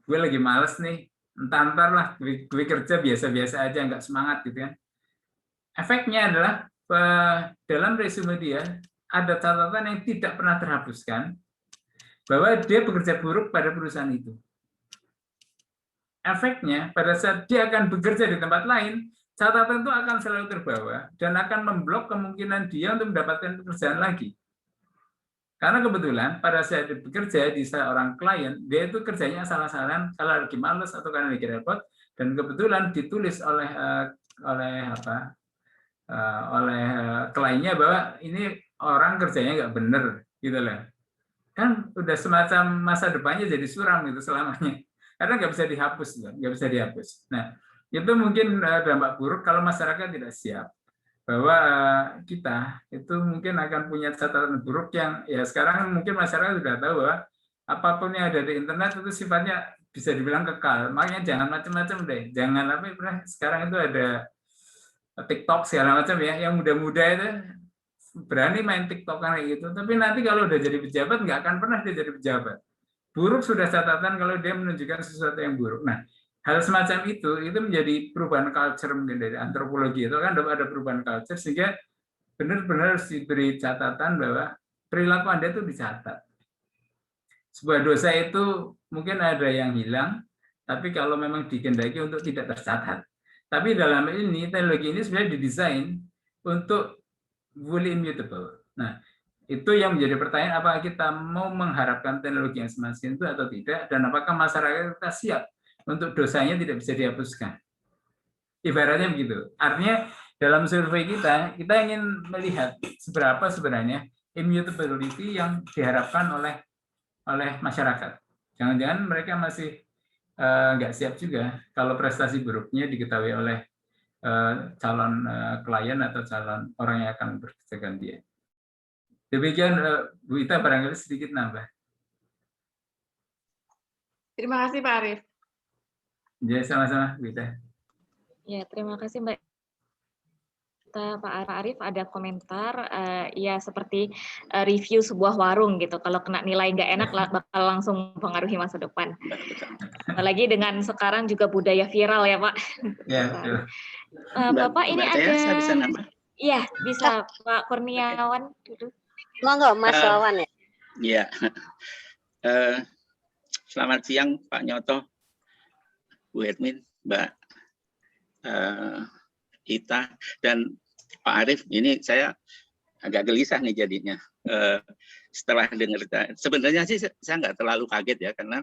gue lagi males nih, entar lah, gue kerja biasa-biasa aja, nggak semangat gitu kan. Efeknya adalah dalam resume dia ada catatan yang tidak pernah terhapuskan bahwa dia bekerja buruk pada perusahaan itu. Efeknya pada saat dia akan bekerja di tempat lain, catatan itu akan selalu terbawa dan akan memblok kemungkinan dia untuk mendapatkan pekerjaan lagi. Karena kebetulan pada saat dia bekerja di seorang klien, dia itu kerjanya salah-salah, kalau lagi males atau karena lagi repot, dan kebetulan ditulis oleh kliennya bahwa ini orang kerjanya nggak bener gitu loh. Kan udah semacam masa depannya jadi suram gitu selamanya. Karena nggak bisa dihapus, nggak bisa dihapus. Nah, itu mungkin dampak buruk kalau masyarakat tidak siap bahwa kita itu mungkin akan punya catatan buruk yang ya sekarang mungkin masyarakat sudah tahu bahwa apapun yang ada di internet itu sifatnya bisa dibilang kekal. Makanya jangan macam-macam deh. Jangan sekarang itu ada TikTok segala macam ya, yang muda-muda itu berani main TikTok kayak gitu. Tapi nanti kalau udah jadi pejabat nggak akan pernah dia jadi pejabat. Buruk sudah catatan kalau dia menunjukkan sesuatu yang buruk. Nah, hal semacam itu menjadi perubahan culture mungkin dari antropologi itu kan ada perubahan culture sehingga benar-benar harus diberi catatan bahwa perilaku Anda itu dicatat. Sebuah dosa itu mungkin ada yang hilang, tapi kalau memang dikehendaki untuk tidak tercatat. Tapi dalam ini teknologi ini sebenarnya didesain untuk fully immutable. Nah, itu yang menjadi pertanyaan, apakah kita mau mengharapkan teknologi yang semacam itu atau tidak, dan apakah masyarakat kita siap untuk dosanya tidak bisa dihapuskan. Ibaratnya begitu. Artinya dalam survei kita ingin melihat seberapa sebenarnya immutability yang diharapkan oleh masyarakat. Jangan-jangan mereka masih nggak siap juga kalau prestasi buruknya diketahui oleh calon klien atau calon orang yang akan bekerjakan dia. Demikian Bu Ita, barangkali sedikit nambah. Terima kasih Pak Arief. Ya, sama-sama Bu Ita. Ya, terima kasih Mbak Ita. Pak Arief ada komentar, ya seperti review sebuah warung gitu. Kalau kena nilai nggak enak bakal langsung mempengaruhi masa depan. Apalagi dengan sekarang juga budaya viral ya Pak. Ya, betul. Bapak ini ada. Saya bisa nambah? Iya, bisa Pak Kurniawan dulu. Monggo Mas Wawan ya. Iya. Selamat siang Pak Nyoto, Bu Edmin, Mbak Ita, dan Pak Arief. Ini saya agak gelisah nih jadinya. Setelah dengar, sebenarnya sih saya nggak terlalu kaget ya, karena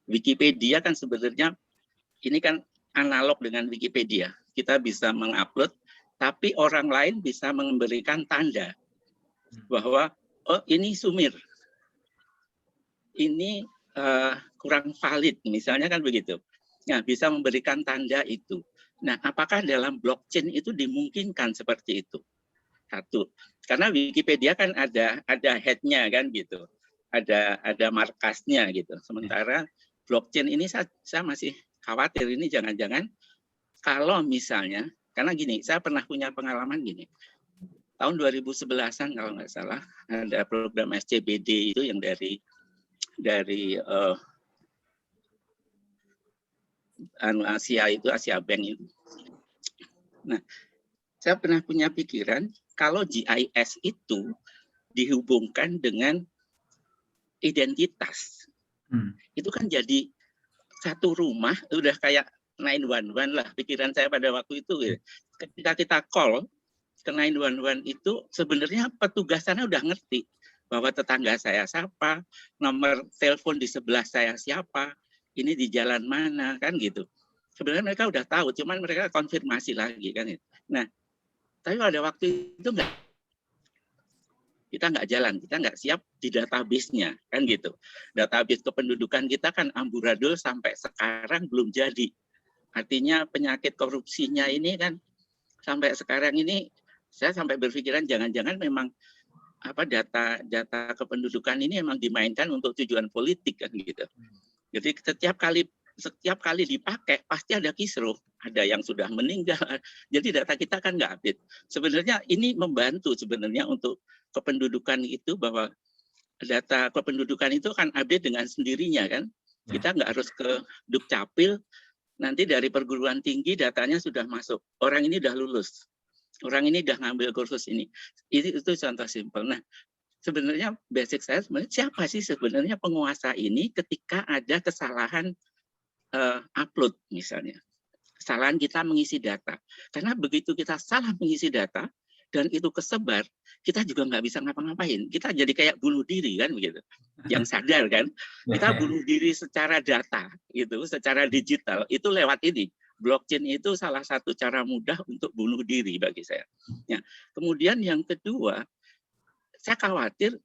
Wikipedia kan sebenarnya ini kan analog dengan Wikipedia. Kita bisa mengupload, tapi orang lain bisa memberikan tanda bahwa oh ini sumir, ini kurang valid, misalnya kan begitu. Nah, bisa memberikan tanda itu. Nah, apakah dalam blockchain itu dimungkinkan seperti itu? Satu, karena Wikipedia kan ada head-nya kan gitu, ada markasnya gitu. Sementara blockchain ini saya masih khawatir ini jangan-jangan kalau misalnya, karena gini, saya pernah punya pengalaman gini. Tahun 2011-an kalau nggak salah ada program SCBD itu yang dari Asia Bank itu. Nah, saya pernah punya pikiran kalau GIS itu dihubungkan dengan identitas, itu kan jadi satu rumah, udah kayak 911 lah pikiran saya pada waktu itu. Ya. Ketika kita call ke 911 itu sebenarnya petugas sana udah ngerti bahwa tetangga saya siapa, nomor telepon di sebelah saya siapa, ini di jalan mana, kan gitu. Sebenarnya mereka udah tahu, cuman mereka konfirmasi lagi kan. Nah, tapi pada waktu itu kita nggak jalan, kita nggak siap di database-nya, kan gitu. Database kependudukan kita kan amburadul sampai sekarang belum jadi. Artinya penyakit korupsinya ini kan sampai sekarang ini saya sampai berpikiran jangan-jangan memang data kependudukan ini memang dimainkan untuk tujuan politik kan gitu. Jadi setiap kali dipakai pasti ada kisruh, ada yang sudah meninggal. Jadi data kita kan nggak update. Sebenarnya ini membantu sebenarnya untuk kependudukan itu, bahwa data kependudukan itu kan update dengan sendirinya kan. Kita nggak harus ke Dukcapil, nanti dari perguruan tinggi datanya sudah masuk. Orang ini udah lulus, orang ini udah ngambil kursus ini. Itu contoh simpel. Nah, sebenarnya basic saya sebenarnya siapa sih sebenarnya penguasa ini ketika ada kesalahan upload misalnya. Kesalahan kita mengisi data. Karena begitu kita salah mengisi data dan itu kesebar, kita juga nggak bisa ngapa-ngapain. Kita jadi kayak bunuh diri kan begitu. Yang sadar kan, kita bunuh diri secara data gitu, secara digital itu lewat ini. Blockchain itu salah satu cara mudah untuk bunuh diri bagi saya. Ya. Kemudian yang kedua, saya khawatir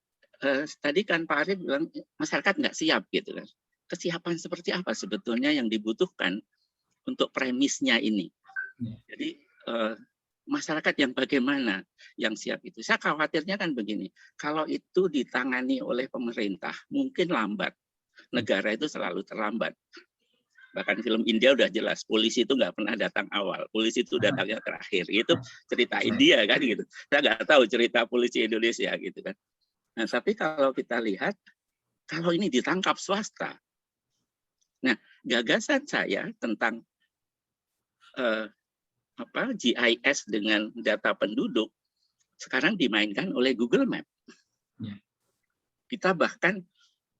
tadi kan Pak Arief bilang masyarakat nggak siap gitu kan. Kesiapan seperti apa sebetulnya yang dibutuhkan untuk premisnya ini? Jadi masyarakat yang bagaimana yang siap itu? Saya khawatirnya kan begini, kalau itu ditangani oleh pemerintah mungkin lambat. Negara itu selalu terlambat. Bahkan film India udah jelas, polisi itu nggak pernah datang awal, polisi itu datangnya terakhir. Itu cerita India kan gitu. Saya nggak tahu cerita polisi Indonesia gitu kan. Nah, tapi kalau kita lihat, kalau ini ditangkap swasta, nah gagasan saya tentang GIS dengan data penduduk sekarang dimainkan oleh Google Map.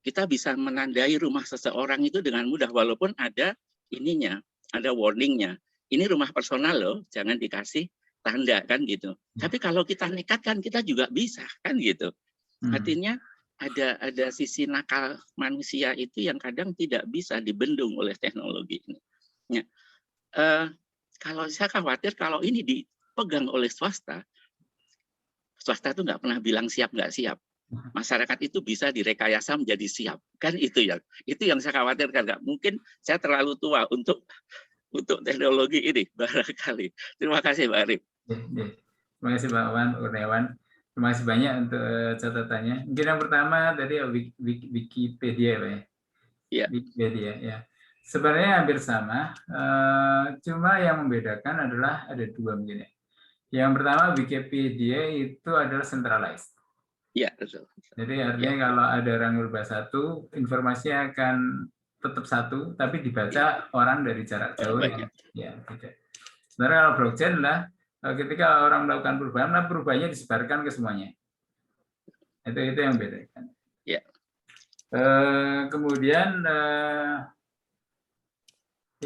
Kita bisa menandai rumah seseorang itu dengan mudah walaupun ada ininya, ada warningnya. Ini rumah personal loh, jangan dikasih tanda kan gitu. Tapi kalau kita nekat kan kita juga bisa kan gitu. Artinya ada sisi nakal manusia itu yang kadang tidak bisa dibendung oleh teknologi ini. Ya. Kalau saya khawatir kalau ini dipegang oleh swasta itu nggak pernah bilang siap nggak siap. Masyarakat itu bisa direkayasa menjadi siap, kan itu yang saya khawatirkan. Nggak mungkin saya terlalu tua untuk teknologi ini barangkali. Terima kasih Pak Arief. Terima kasih Pak Kurniawan. Terima kasih banyak untuk catatannya. Mungkin yang pertama tadi Wikipedia Pak ya. Ya. Wikipedia ya. Sebenarnya hampir sama, cuma yang membedakan adalah ada dua mungkin ya. Yang pertama Wikipedia itu adalah centralized. Ya, betul. Jadi artinya kalau ada orang berubah satu, informasinya akan tetap satu, tapi dibaca orang dari jarak jauh. Ya, tidak. Sebenarnya kalau blockchain adalah ketika orang melakukan perubahan, perubahannya disebarkan ke semuanya. Itu yang bedakan. Ya. Kemudian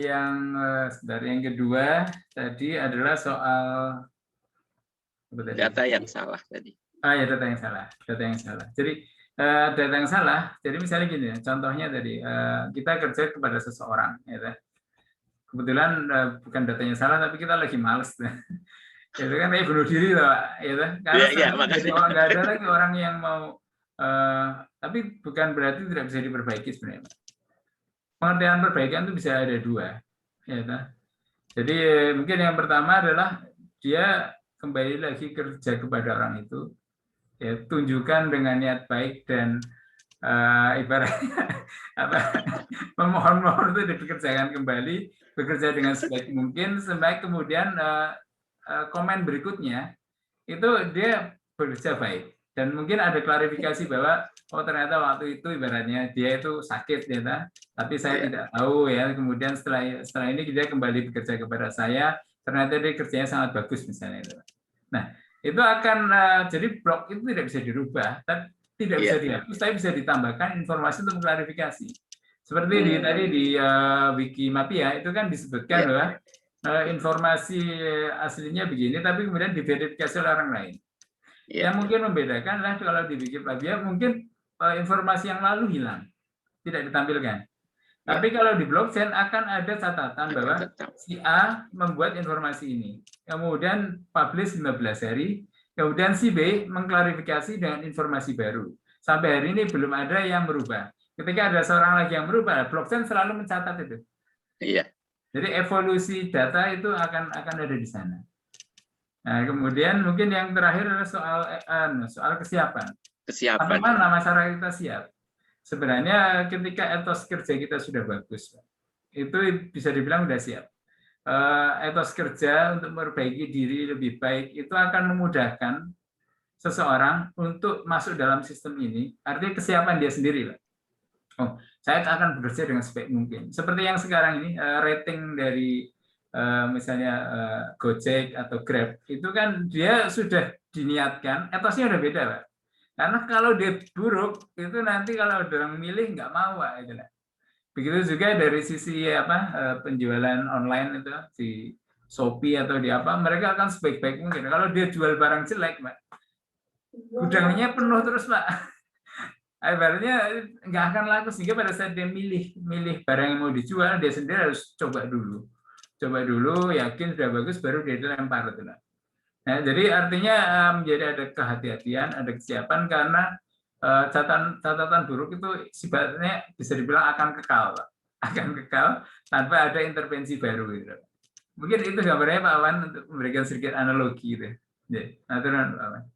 yang kedua tadi adalah soal data yang salah tadi. Ya, data yang salah. Jadi data yang salah. Jadi misalnya gini, contohnya tadi kita kerja kepada seseorang, ya. Kebetulan bukan datanya salah, tapi kita lagi males. Itu kan kayak bunuh diri loh, ya. Karena nggak ada lagi orang yang mau. Tapi bukan berarti tidak bisa diperbaiki sebenarnya. Pengertian perbaikan itu bisa ada dua, ya. Jadi mungkin yang pertama adalah dia kembali lagi kerja kepada orang itu. Ya, tunjukkan dengan niat baik dan ibaratnya memohon itu dikerjakan kembali, bekerja dengan sebaik mungkin sampai kemudian komen berikutnya itu dia bekerja baik dan mungkin ada klarifikasi bahwa ternyata waktu itu ibaratnya dia itu sakit ya, tapi saya tidak tahu ya, kemudian setelah ini dia kembali bekerja kepada saya, ternyata dia kerjanya sangat bagus misalnya itu. Nah, itu akan jadi blok itu tidak bisa dirubah, tapi tidak bisa dihapus, tapi bisa ditambahkan informasi untuk klarifikasi. Seperti tadi di Wikimapia itu kan disebutkan bahwa informasi aslinya begini, tapi kemudian diverifikasi oleh orang lain. Yang mungkin membedakan adalah kalau di Wikipedia mungkin informasi yang lalu hilang, tidak ditampilkan. Tapi kalau di blockchain akan ada catatan bahwa si A membuat informasi ini, kemudian publish 15 hari, kemudian si B mengklarifikasi dengan informasi baru. Sampai hari ini belum ada yang merubah. Ketika ada seorang lagi yang merubah, blockchain selalu mencatat itu. Iya. Jadi evolusi data itu akan ada di sana. Nah, kemudian mungkin yang terakhir adalah soal kesiapan. Bagaimana masyarakat kita siap? Sebenarnya ketika etos kerja kita sudah bagus, itu bisa dibilang sudah siap. Etos kerja untuk memperbaiki diri lebih baik itu akan memudahkan seseorang untuk masuk dalam sistem ini. Artinya kesiapan dia sendiri, Pak. Oh, saya akan bekerja dengan sebaik mungkin. Seperti yang sekarang ini rating dari misalnya Gojek atau Grab itu kan dia sudah diniatkan, etosnya udah beda, Pak. Karena kalau dia buruk itu nanti kalau orang milih nggak mau, Pak. Gitu. Begitu juga dari sisi penjualan online itu di Shopee atau di apa, mereka akan sebaik-baik mungkin. Kalau dia jual barang jelek, Pak, gudangnya penuh terus, Pak. Ibaratnya nggak akan laku, sehingga pada saat dia milih barang yang mau dijual, dia sendiri harus coba dulu, yakin sudah bagus, baru dia dilempar. Nah, jadi artinya menjadi ada kehati-hatian, ada kesiapan, karena catatan buruk itu sifatnya bisa dibilang akan kekal, Pak. Akan kekal tanpa ada intervensi baru. Gitu. Mungkin itu gambarnya Pak Awan untuk memberikan sedikit analogi. Gitu. Ya, Pak Awan.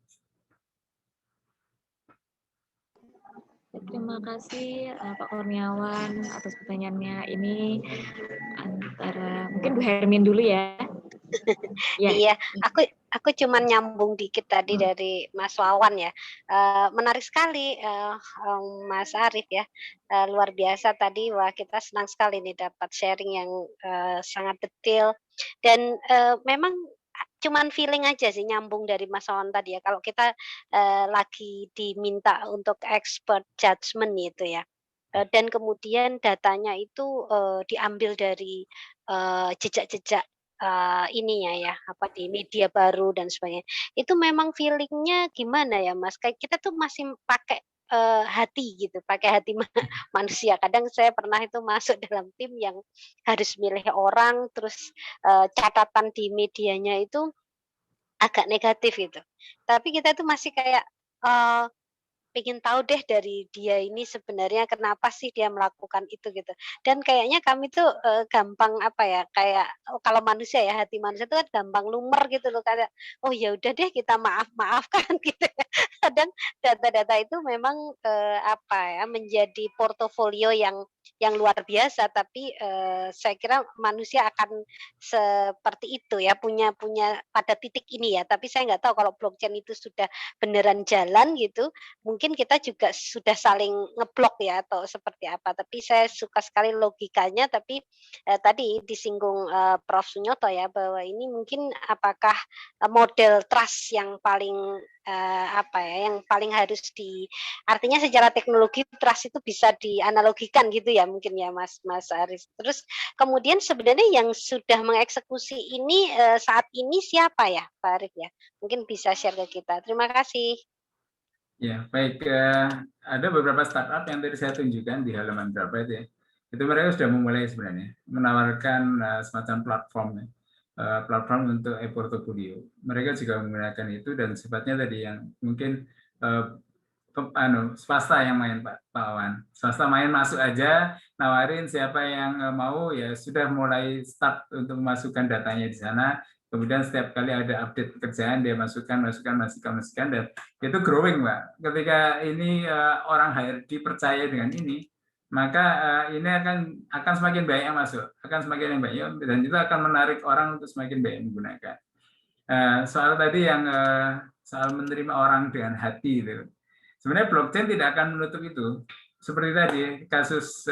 Terima kasih Pak Kurniawan atas pertanyaannya. Ini antara mungkin Bu Hermin dulu ya. Iya, aku cuma nyambung dikit tadi dari Mas Wawan ya. Menarik sekali Mas Arief ya. Luar biasa tadi, wah kita senang sekali nih dapat sharing yang sangat detail dan memang cuman feeling aja sih nyambung dari Mas Wawan tadi ya. Kalau kita lagi diminta untuk expert judgment gitu ya. Dan kemudian datanya itu diambil dari jejak-jejak ininya ya, di media baru dan sebagainya. Itu memang feeling-nya gimana ya Mas, kayak kita tuh masih pakai hati gitu, pakai hati manusia. Kadang saya pernah itu masuk dalam tim yang harus milih orang, terus catatan di medianya itu agak negatif gitu. Tapi kita tuh masih kayak pengen tahu deh dari dia ini sebenarnya kenapa sih dia melakukan itu gitu. Dan kayaknya kami tuh gampang kayak kalau manusia ya, hati manusia itu kan gampang lumer gitu loh, kayak oh ya udah deh kita maafkan gitu ya. Kadang data-data itu memang menjadi portofolio yang luar biasa, tapi saya kira manusia akan seperti itu ya, punya pada titik ini ya. Tapi saya nggak tahu kalau blockchain itu sudah beneran jalan gitu, mungkin kita juga sudah saling ngeblok ya atau seperti apa. Tapi saya suka sekali logikanya, tapi tadi disinggung Prof. Sunyoto ya, bahwa ini mungkin apakah model trust yang paling yang paling harus artinya secara teknologi trust itu bisa dianalogikan gitu ya mungkin ya Mas Aris. Terus kemudian sebenarnya yang sudah mengeksekusi ini saat ini siapa ya Pak Arief ya? Mungkin bisa share ke kita. Terima kasih. Ya, baik. Ada beberapa startup yang tadi saya tunjukkan di halaman berapa itu ya. Itu mereka sudah memulai sebenarnya menawarkan semacam platform untuk e-portfolio. Mereka juga menggunakan itu dan sifatnya tadi yang mungkin swasta yang main Pak Awan. Swasta main masuk aja, nawarin siapa yang mau ya sudah mulai start untuk memasukkan datanya di sana. Kemudian setiap kali ada update pekerjaan dia masukkan dan itu growing Pak. Ketika ini orang HRD percaya dengan ini, maka ini akan semakin banyak yang masuk, akan semakin banyak dan itu akan menarik orang untuk semakin banyak menggunakan. Soal tadi yang soal menerima orang dengan hati itu. Sebenarnya blockchain tidak akan menutup itu. Seperti tadi kasus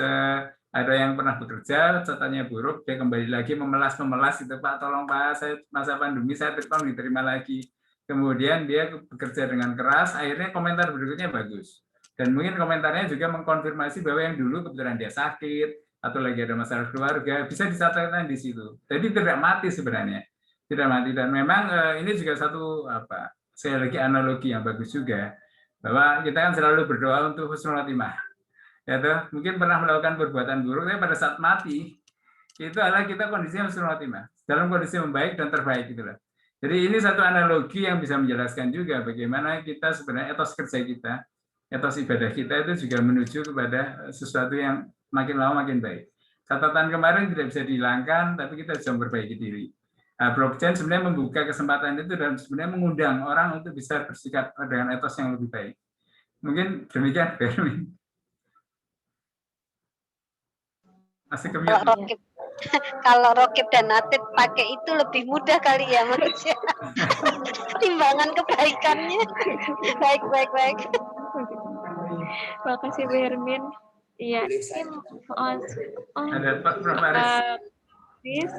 ada yang pernah bekerja, catatannya buruk, dia kembali lagi memelas itu Pak, tolong Pak, saya masa pandemi saya tolong diterima lagi. Kemudian dia bekerja dengan keras, akhirnya komentar berikutnya bagus. Dan mungkin komentarnya juga mengkonfirmasi bahwa yang dulu kebetulan dia sakit atau lagi ada masalah keluarga bisa dicatatkan di situ. Jadi tidak mati sebenarnya, tidak mati. Dan memang ini juga satu sekali lagi analogi yang bagus juga bahwa kita kan selalu berdoa untuk husnul khotimah. Ya, mungkin pernah melakukan perbuatan buruk, tapi pada saat mati itu adalah kita kondisinya husnul khotimah, dalam kondisi membaik dan terbaik itulah. Jadi ini satu analogi yang bisa menjelaskan juga bagaimana kita sebenarnya etos kerja kita, etos ibadah kita itu juga menuju kepada sesuatu yang makin lama makin baik. Catatan kemarin tidak bisa dihilangkan, tapi kita bisa memperbaiki diri. Nah, blockchain sebenarnya membuka kesempatan itu dan sebenarnya mengundang orang untuk bisa bersikap dengan etos yang lebih baik. Mungkin demikian, Bermin. Masih kemungkinan. Kalau Rokib dan Atit pakai itu lebih mudah kali ya manusia. Timbangan kebaikannya. Baik. Terima kasih Bu Hermin. Iya. Ada Pak Prof. Aris.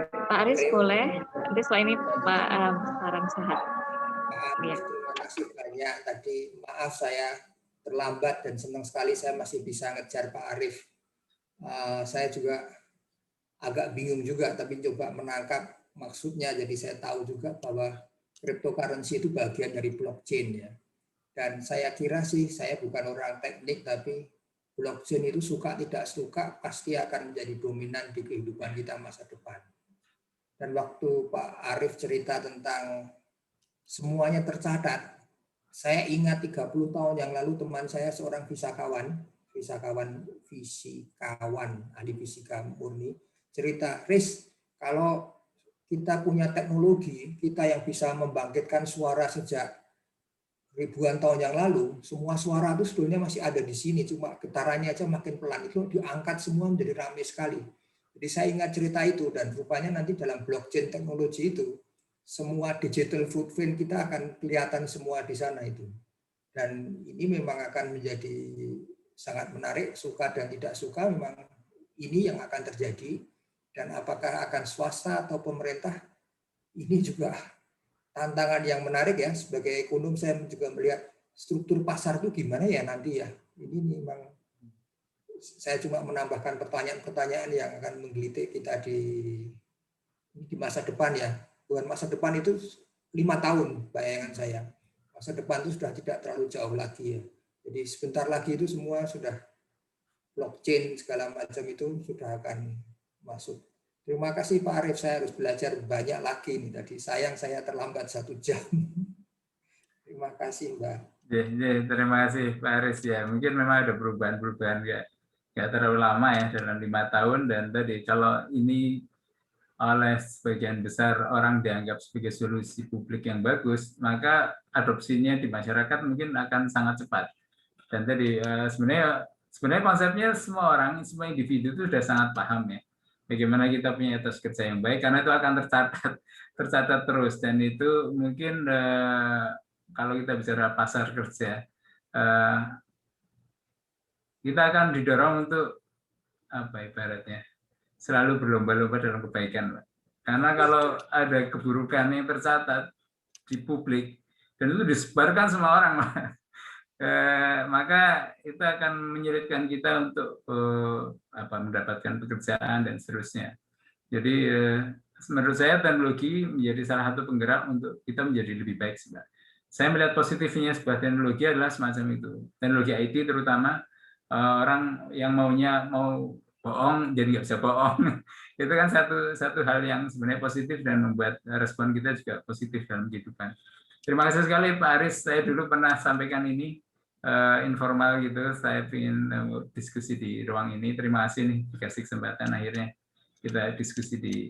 Pak Aris boleh. Nanti setelah ini Pak Saran Sehat. Ya. Terima kasih banyak. Tadi maaf saya terlambat dan senang sekali saya masih bisa ngejar Pak Arif. Saya juga agak bingung juga, tapi coba menangkap maksudnya. Jadi saya tahu juga bahwa cryptocurrency itu bagian dari blockchain ya. Dan saya kira sih, saya bukan orang teknik, tapi blockchain itu suka tidak suka pasti akan menjadi dominan di kehidupan kita masa depan. Dan waktu Pak Arif cerita tentang semuanya tercatat, saya ingat 30 tahun yang lalu teman saya seorang fisikawan, ahli fisika murni, cerita, Riz, kalau kita punya teknologi, kita yang bisa membangkitkan suara sejak ribuan tahun yang lalu, semua suara itu sebetulnya masih ada di sini, cuma getarannya aja makin pelan, itu diangkat semua menjadi ramai sekali. Jadi saya ingat cerita itu, dan rupanya nanti dalam blockchain teknologi itu, semua digital footprint kita akan kelihatan semua di sana itu. Dan ini memang akan menjadi sangat menarik, suka dan tidak suka, memang ini yang akan terjadi. Dan apakah akan swasta atau pemerintah, ini juga tantangan yang menarik ya. Sebagai ekonom saya juga melihat struktur pasar itu gimana ya nanti ya. Ini memang saya cuma menambahkan pertanyaan-pertanyaan yang akan menggelitik kita di masa depan ya. Bukan masa depan itu 5 tahun bayangan saya. Masa depan itu sudah tidak terlalu jauh lagi ya. Jadi sebentar lagi itu semua sudah blockchain segala macam itu sudah akan masuk. Terima kasih Pak Arif, saya harus belajar banyak lagi nih tadi. Sayang saya terlambat 1 jam. Terima kasih Mbak. Terima kasih Pak Aris ya. Mungkin memang ada perubahan-perubahan nggak terlalu lama ya dalam 5 tahun, dan tadi kalau ini oleh sebagian besar orang dianggap sebagai solusi publik yang bagus, maka adopsinya di masyarakat mungkin akan sangat cepat. Dan tadi sebenarnya konsepnya semua orang, semua individu itu sudah sangat paham ya. Bagaimana kita punya etos kerja yang baik, karena itu akan tercatat terus, dan itu mungkin kalau kita bicara pasar kerja, kita akan didorong untuk ibaratnya selalu berlomba-lomba dalam kebaikan, karena kalau ada keburukan yang tercatat di publik dan itu disebarkan semua orang, maka itu akan menyulitkan kita untuk mendapatkan pekerjaan dan seterusnya. Jadi menurut saya teknologi menjadi salah satu penggerak untuk kita menjadi lebih baik. Saya melihat positifnya sebuah teknologi adalah semacam itu. Teknologi IT terutama, orang yang mau bohong jadi nggak bisa bohong. Itu kan satu hal yang sebenarnya positif dan membuat respon kita juga positif dalam kehidupan. Terima kasih sekali Pak Aris. Saya dulu pernah sampaikan ini informal gitu, saya ingin diskusi di ruang ini. Terima kasih nih dikasih kesempatan, akhirnya kita diskusi di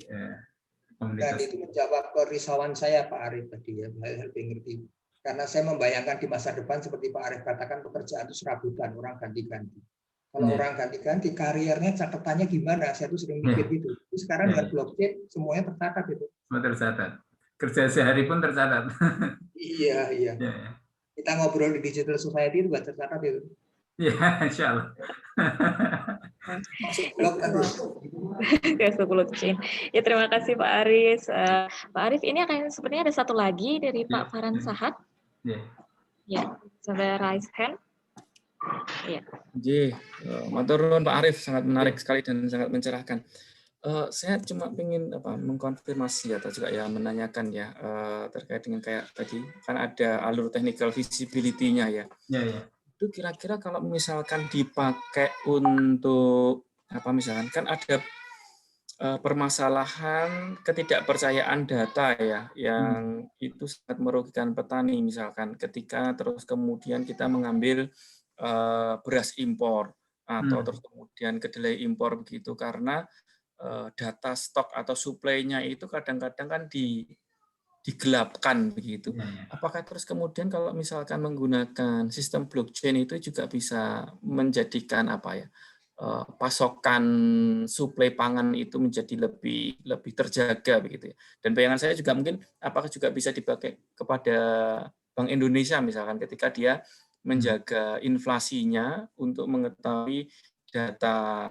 komunitas. Dan itu menjawab kerisauan saya Pak Arif tadi ya, saya lebih ngerti. Karena saya membayangkan di masa depan seperti Pak Arif katakan, pekerjaan itu serabutan, orang ganti-ganti. Kalau orang ganti-ganti, karirnya catatannya gimana? Saya tuh sering mikir gitu. Tapi sekarang dengan blockchain semuanya tercatat itu. Semua tercatat. Kerja sehari pun tercatat. Iya. Kita ngobrol di digital society itu juga tercatat itu. Iya, insya Allah. Masuk blog terus. Ya, terima kasih Pak Aris. Pak Arif, ini akan sebenarnya ada satu lagi dari Pak Farhan Sahat. Ya, sudah raise hand. Ya. Matur nuwun Pak Arief, sangat menarik sekali dan sangat mencerahkan. Saya cuma ingin mengkonfirmasi atau juga ya menanyakan ya terkait dengan kayak tadi kan ada alur technical visibility-nya ya. Ya. Itu kira-kira kalau misalkan dipakai untuk misalkan kan ada permasalahan ketidakpercayaan data ya yang itu sangat merugikan petani misalkan ketika terus kemudian kita mengambil beras impor atau terus kemudian kedelai impor begitu karena data stok atau suplainya itu kadang-kadang kan digelapkan begitu. Apakah terus kemudian kalau misalkan menggunakan sistem blockchain itu juga bisa menjadikan pasokan suplai pangan itu menjadi lebih terjaga begitu ya. Dan bayangan saya juga mungkin apakah juga bisa dipakai kepada Bank Indonesia misalkan ketika dia menjaga inflasinya untuk mengetahui data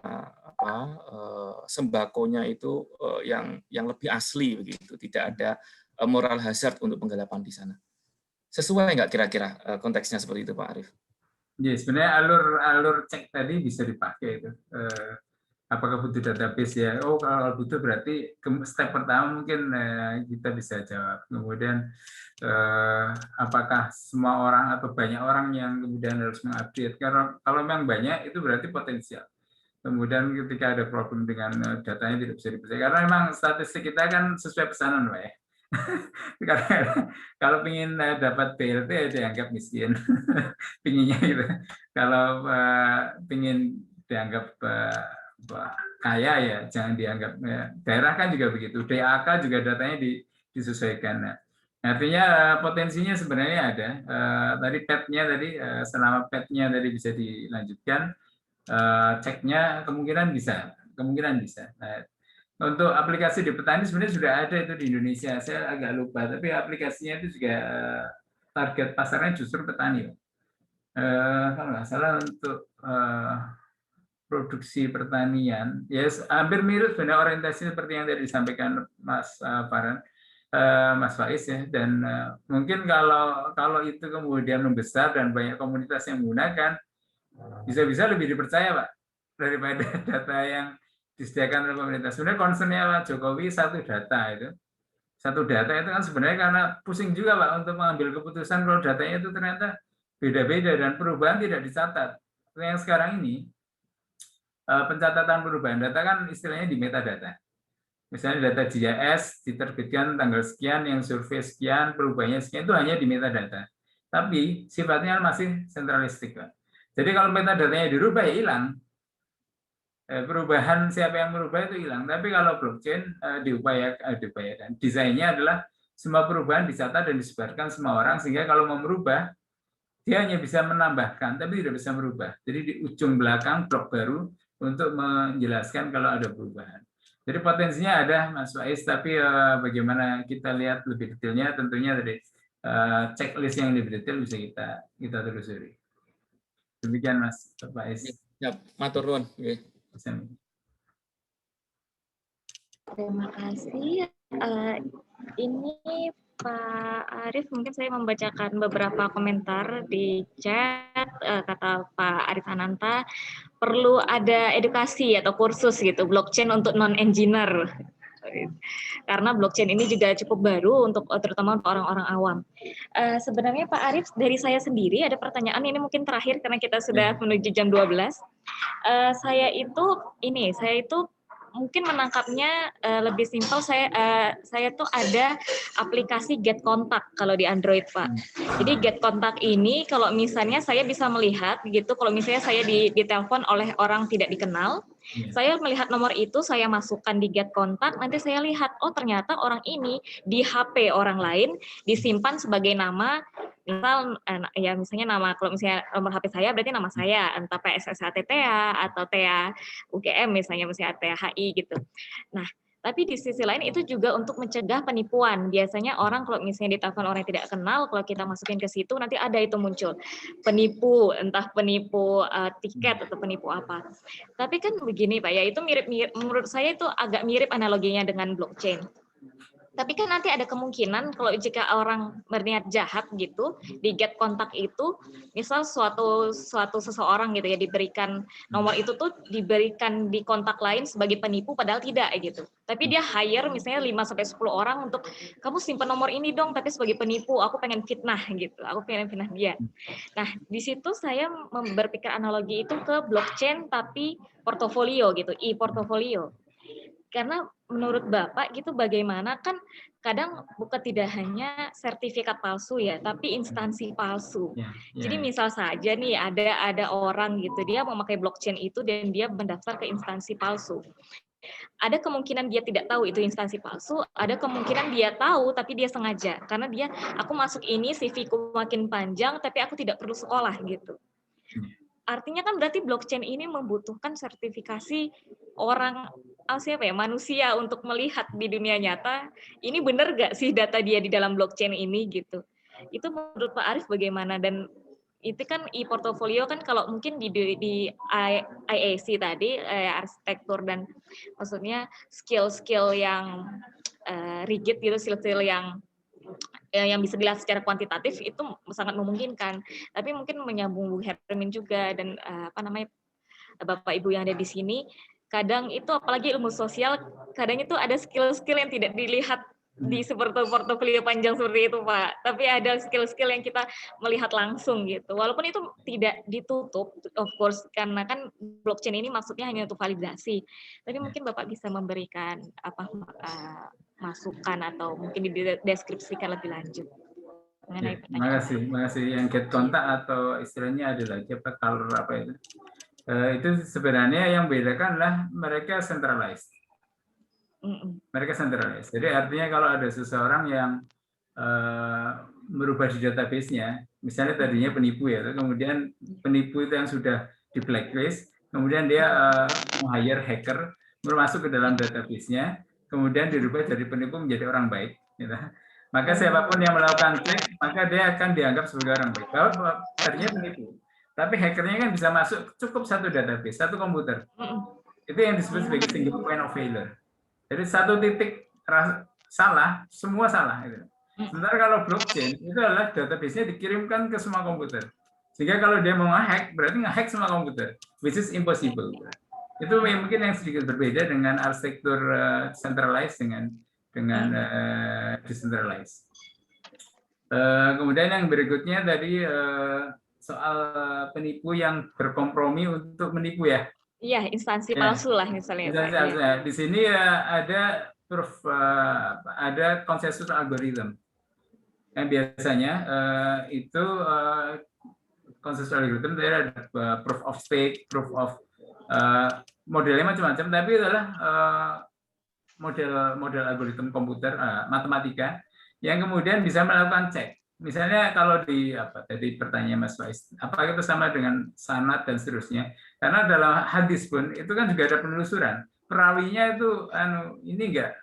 sembakonya itu yang lebih asli begitu, tidak ada moral hazard untuk penggelapan di sana. Sesuai nggak kira-kira konteksnya seperti itu Pak Arief? Ya, sebenarnya alur cek tadi bisa dipakai itu. Apakah butuh database ya? Oh, kalau butuh berarti step pertama mungkin kita bisa jawab. Kemudian apakah semua orang atau banyak orang yang kemudian harus mengupdate? Kalau memang banyak itu berarti potensial. Kemudian ketika ada problem dengan datanya tidak bisa dipercaya. Karena memang statistik kita kan sesuai pesanan, Pak ya. Karena kalau ingin dapat BLT ya dianggap miskin, pinginnya gitu. Kalau ingin dianggap kaya ya jangan dianggap daerah kan juga begitu. DAK juga datanya disesuaikan. Nah, artinya potensinya sebenarnya ada. Tadi PET-nya tadi selama PET-nya tadi bisa dilanjutkan, ceknya kemungkinan bisa. Nah, untuk aplikasi di petani sebenarnya sudah ada itu di Indonesia. Saya agak lupa, tapi aplikasinya itu juga target pasarnya justru petani. Kalau nggak salah untuk produksi pertanian, ya hampir mirip sebenarnya orientasi seperti yang tadi disampaikan Mas Farhan, Mas Faiz ya. Dan mungkin kalau itu kemudian membesar dan banyak komunitas yang menggunakan, bisa lebih dipercaya Pak daripada data yang disediakan oleh pemerintah. Sebenarnya concernnya Pak Jokowi satu data itu kan sebenarnya karena pusing juga Pak untuk mengambil keputusan kalau datanya itu ternyata beda-beda dan perubahan tidak dicatat. Yang sekarang ini pencatatan perubahan data kan istilahnya di metadata. Misalnya data GIS diterbitkan tanggal sekian, yang survei sekian, perubahannya sekian, itu hanya di metadata. Tapi sifatnya masih sentralistik Pak. Jadi kalau metadatanya dirubah ya hilang. Perubahan siapa yang merubah itu hilang. Tapi kalau blockchain diupayakan. Desainnya adalah semua perubahan dicatat dan disebarkan semua orang sehingga kalau mau merubah dia hanya bisa menambahkan tapi tidak bisa merubah. Jadi di ujung belakang blok baru untuk menjelaskan kalau ada perubahan. Jadi potensinya ada Mas Faiz, tapi bagaimana kita lihat lebih detailnya tentunya dari checklist yang lebih detail bisa kita telusuri. Demikian Mas Faiz. Ya, matur nuwun. Terima kasih. Ini Pak Arief, mungkin saya membacakan beberapa komentar di chat. Kata Pak Arief Ananta, perlu ada edukasi atau kursus gitu, blockchain untuk non-engineer. Karena blockchain ini juga cukup baru terutama untuk orang-orang awam. Sebenarnya Pak Arief, dari saya sendiri ada pertanyaan ini mungkin terakhir karena kita sudah menuju jam 12. Saya itu mungkin menangkapnya lebih simpel. Saya tuh ada aplikasi Get Contact kalau di Android Pak. Jadi Get Contact ini kalau misalnya saya bisa melihat gitu, kalau misalnya saya ditelepon oleh orang tidak dikenal, saya melihat nomor itu, saya masukkan di Get Contact, nanti saya lihat, oh ternyata orang ini di HP orang lain disimpan sebagai nama, misalnya nama, kalau misalnya nomor HP saya berarti nama saya, entah PSSATTA atau TA UGM misalnya TA HI gitu. Nah, tapi di sisi lain itu juga untuk mencegah penipuan. Biasanya orang kalau misalnya ditelepon orang yang tidak kenal, kalau kita masukin ke situ nanti ada itu muncul penipu, entah penipu tiket atau penipu apa. Tapi kan begini Pak ya, itu mirip menurut saya itu agak mirip analoginya dengan blockchain. Tapi kan nanti ada kemungkinan kalau jika orang berniat jahat gitu, di get kontak itu, misal suatu seseorang gitu ya diberikan nomor itu tuh diberikan di kontak lain sebagai penipu padahal tidak gitu. Tapi dia hire misalnya 5-10 orang untuk kamu simpan nomor ini dong tapi sebagai penipu, aku pengen fitnah gitu. Aku pengen fitnah dia. Nah, di situ saya berpikir analogi itu ke blockchain tapi portofolio gitu, e-portofolio. Karena menurut Bapak gitu bagaimana kan kadang bukan tidak hanya sertifikat palsu ya, tapi instansi palsu. Jadi misal saja nih ada orang gitu dia memakai blockchain itu dan dia mendaftar ke instansi palsu. Ada kemungkinan dia tidak tahu itu instansi palsu, ada kemungkinan dia tahu tapi dia sengaja karena dia aku masuk ini CV-ku makin panjang tapi aku tidak perlu sekolah gitu. Artinya kan berarti blockchain ini membutuhkan sertifikasi orang manusia untuk melihat di dunia nyata ini benar nggak sih data dia di dalam blockchain ini gitu. Itu menurut Pak Arief bagaimana? Dan itu kan e-portfolio kan kalau mungkin di IAC tadi arsitektur dan maksudnya skill-skill yang rigid gitu, skill-skill yang bisa dilihat secara kuantitatif itu sangat memungkinkan. Tapi mungkin menyambung Bu Hermin juga dan Bapak Ibu yang ada di sini, kadang itu apalagi ilmu sosial, kadang itu ada skill-skill yang tidak dilihat di seperti portofolio panjang seperti itu Pak. Tapi ada skill-skill yang kita melihat langsung gitu. Walaupun itu tidak ditutup, of course, karena kan blockchain ini maksudnya hanya untuk validasi. Tapi mungkin Bapak bisa memberikan masukan atau mungkin dideskripsikan lebih lanjut. Terima kasih. Yang get kontak atau istilahnya ada lagi color apa itu? Itu sebenarnya yang bedakan adalah mereka centralized. Mereka centralized. Jadi artinya kalau ada seseorang yang merubah di database-nya, misalnya tadinya penipu ya, kemudian penipu itu yang sudah di blacklist, kemudian dia hire hacker, masuk ke dalam database-nya, kemudian dirubah dari penipu menjadi orang baik. Gitu. Maka siapapun yang melakukan cek, maka dia akan dianggap sebagai orang baik. Bahwa tadinya penipu. Tapi hackernya kan bisa masuk cukup satu database, satu komputer. Itu yang disebut sebagai single point of failure. Jadi satu titik salah, semua salah. Gitu. Sementara kalau blockchain, itu adalah database-nya dikirimkan ke semua komputer. Sehingga kalau dia mau nge-hack, berarti nge-hack semua komputer. Which is impossible. Itu mungkin yang sedikit berbeda dengan arsitektur centralized dengan decentralized. Kemudian yang berikutnya tadi soal penipu yang berkompromi untuk menipu ya. Iya, instansi palsu lah misalnya. Di sini ada proof, ada konsensus algoritma. Yang biasanya itu konsensus algoritma dari ada proof of stake, proof of modelnya macam-macam, tapi adalah model algoritma komputer matematika yang kemudian bisa melakukan cek. Misalnya kalau tadi pertanyaan Mas Faiz, apakah itu sama dengan sanad dan seterusnya? Karena dalam hadis pun itu kan juga ada penelusuran. Perawinya itu ini enggak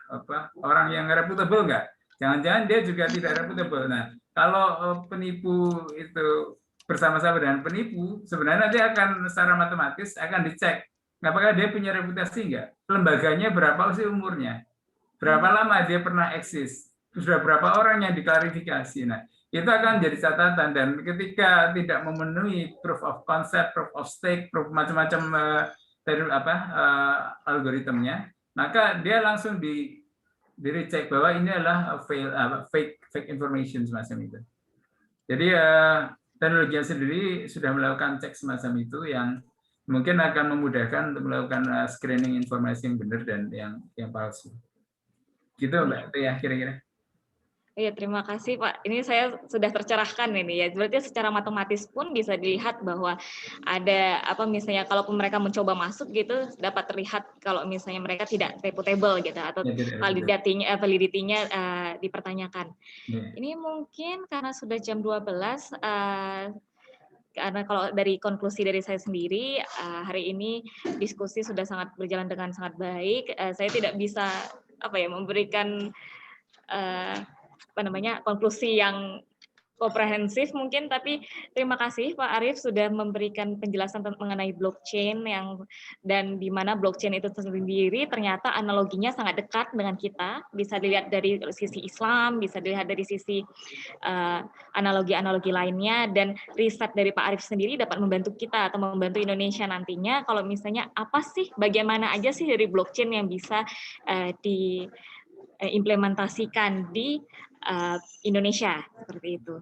orang yang reputable enggak? Jangan-jangan dia juga tidak reputable. Nah, kalau penipu itu bersama-sama dengan penipu, sebenarnya dia akan secara matematis akan dicek. Apakah dia punya reputasi enggak? Lembaganya berapa sih umurnya? Berapa lama dia pernah eksis? Sudah berapa orang yang diklarifikasi? Nah, itu akan jadi catatan, dan ketika tidak memenuhi proof of concept, proof of stake, proof macam-macam algoritmanya, maka dia langsung di-recheck bahwa ini adalah fake information semacam itu. Jadi teknologi sendiri sudah melakukan cek semacam itu yang mungkin akan memudahkan untuk melakukan screening informasi yang benar dan yang palsu. Gitu Mbak, itu ya kira-kira. Iya, terima kasih Pak. Ini saya sudah tercerahkan ini ya. Berarti secara matematis pun bisa dilihat bahwa ada misalnya kalaupun mereka mencoba masuk gitu dapat terlihat kalau misalnya mereka tidak reputable gitu atau validity-nya dipertanyakan. Ini mungkin karena sudah jam 12 karena kalau dari konklusi dari saya sendiri hari ini diskusi sudah sangat berjalan dengan sangat baik. Saya tidak bisa memberikan konklusi yang komprehensif mungkin, tapi terima kasih Pak Arief sudah memberikan penjelasan mengenai blockchain dan di mana blockchain itu sendiri ternyata analoginya sangat dekat dengan kita, bisa dilihat dari sisi Islam, bisa dilihat dari sisi analogi-analogi lainnya, dan riset dari Pak Arief sendiri dapat membantu kita atau membantu Indonesia nantinya kalau misalnya apa sih, bagaimana aja sih dari blockchain yang bisa diimplementasikan di Indonesia seperti itu.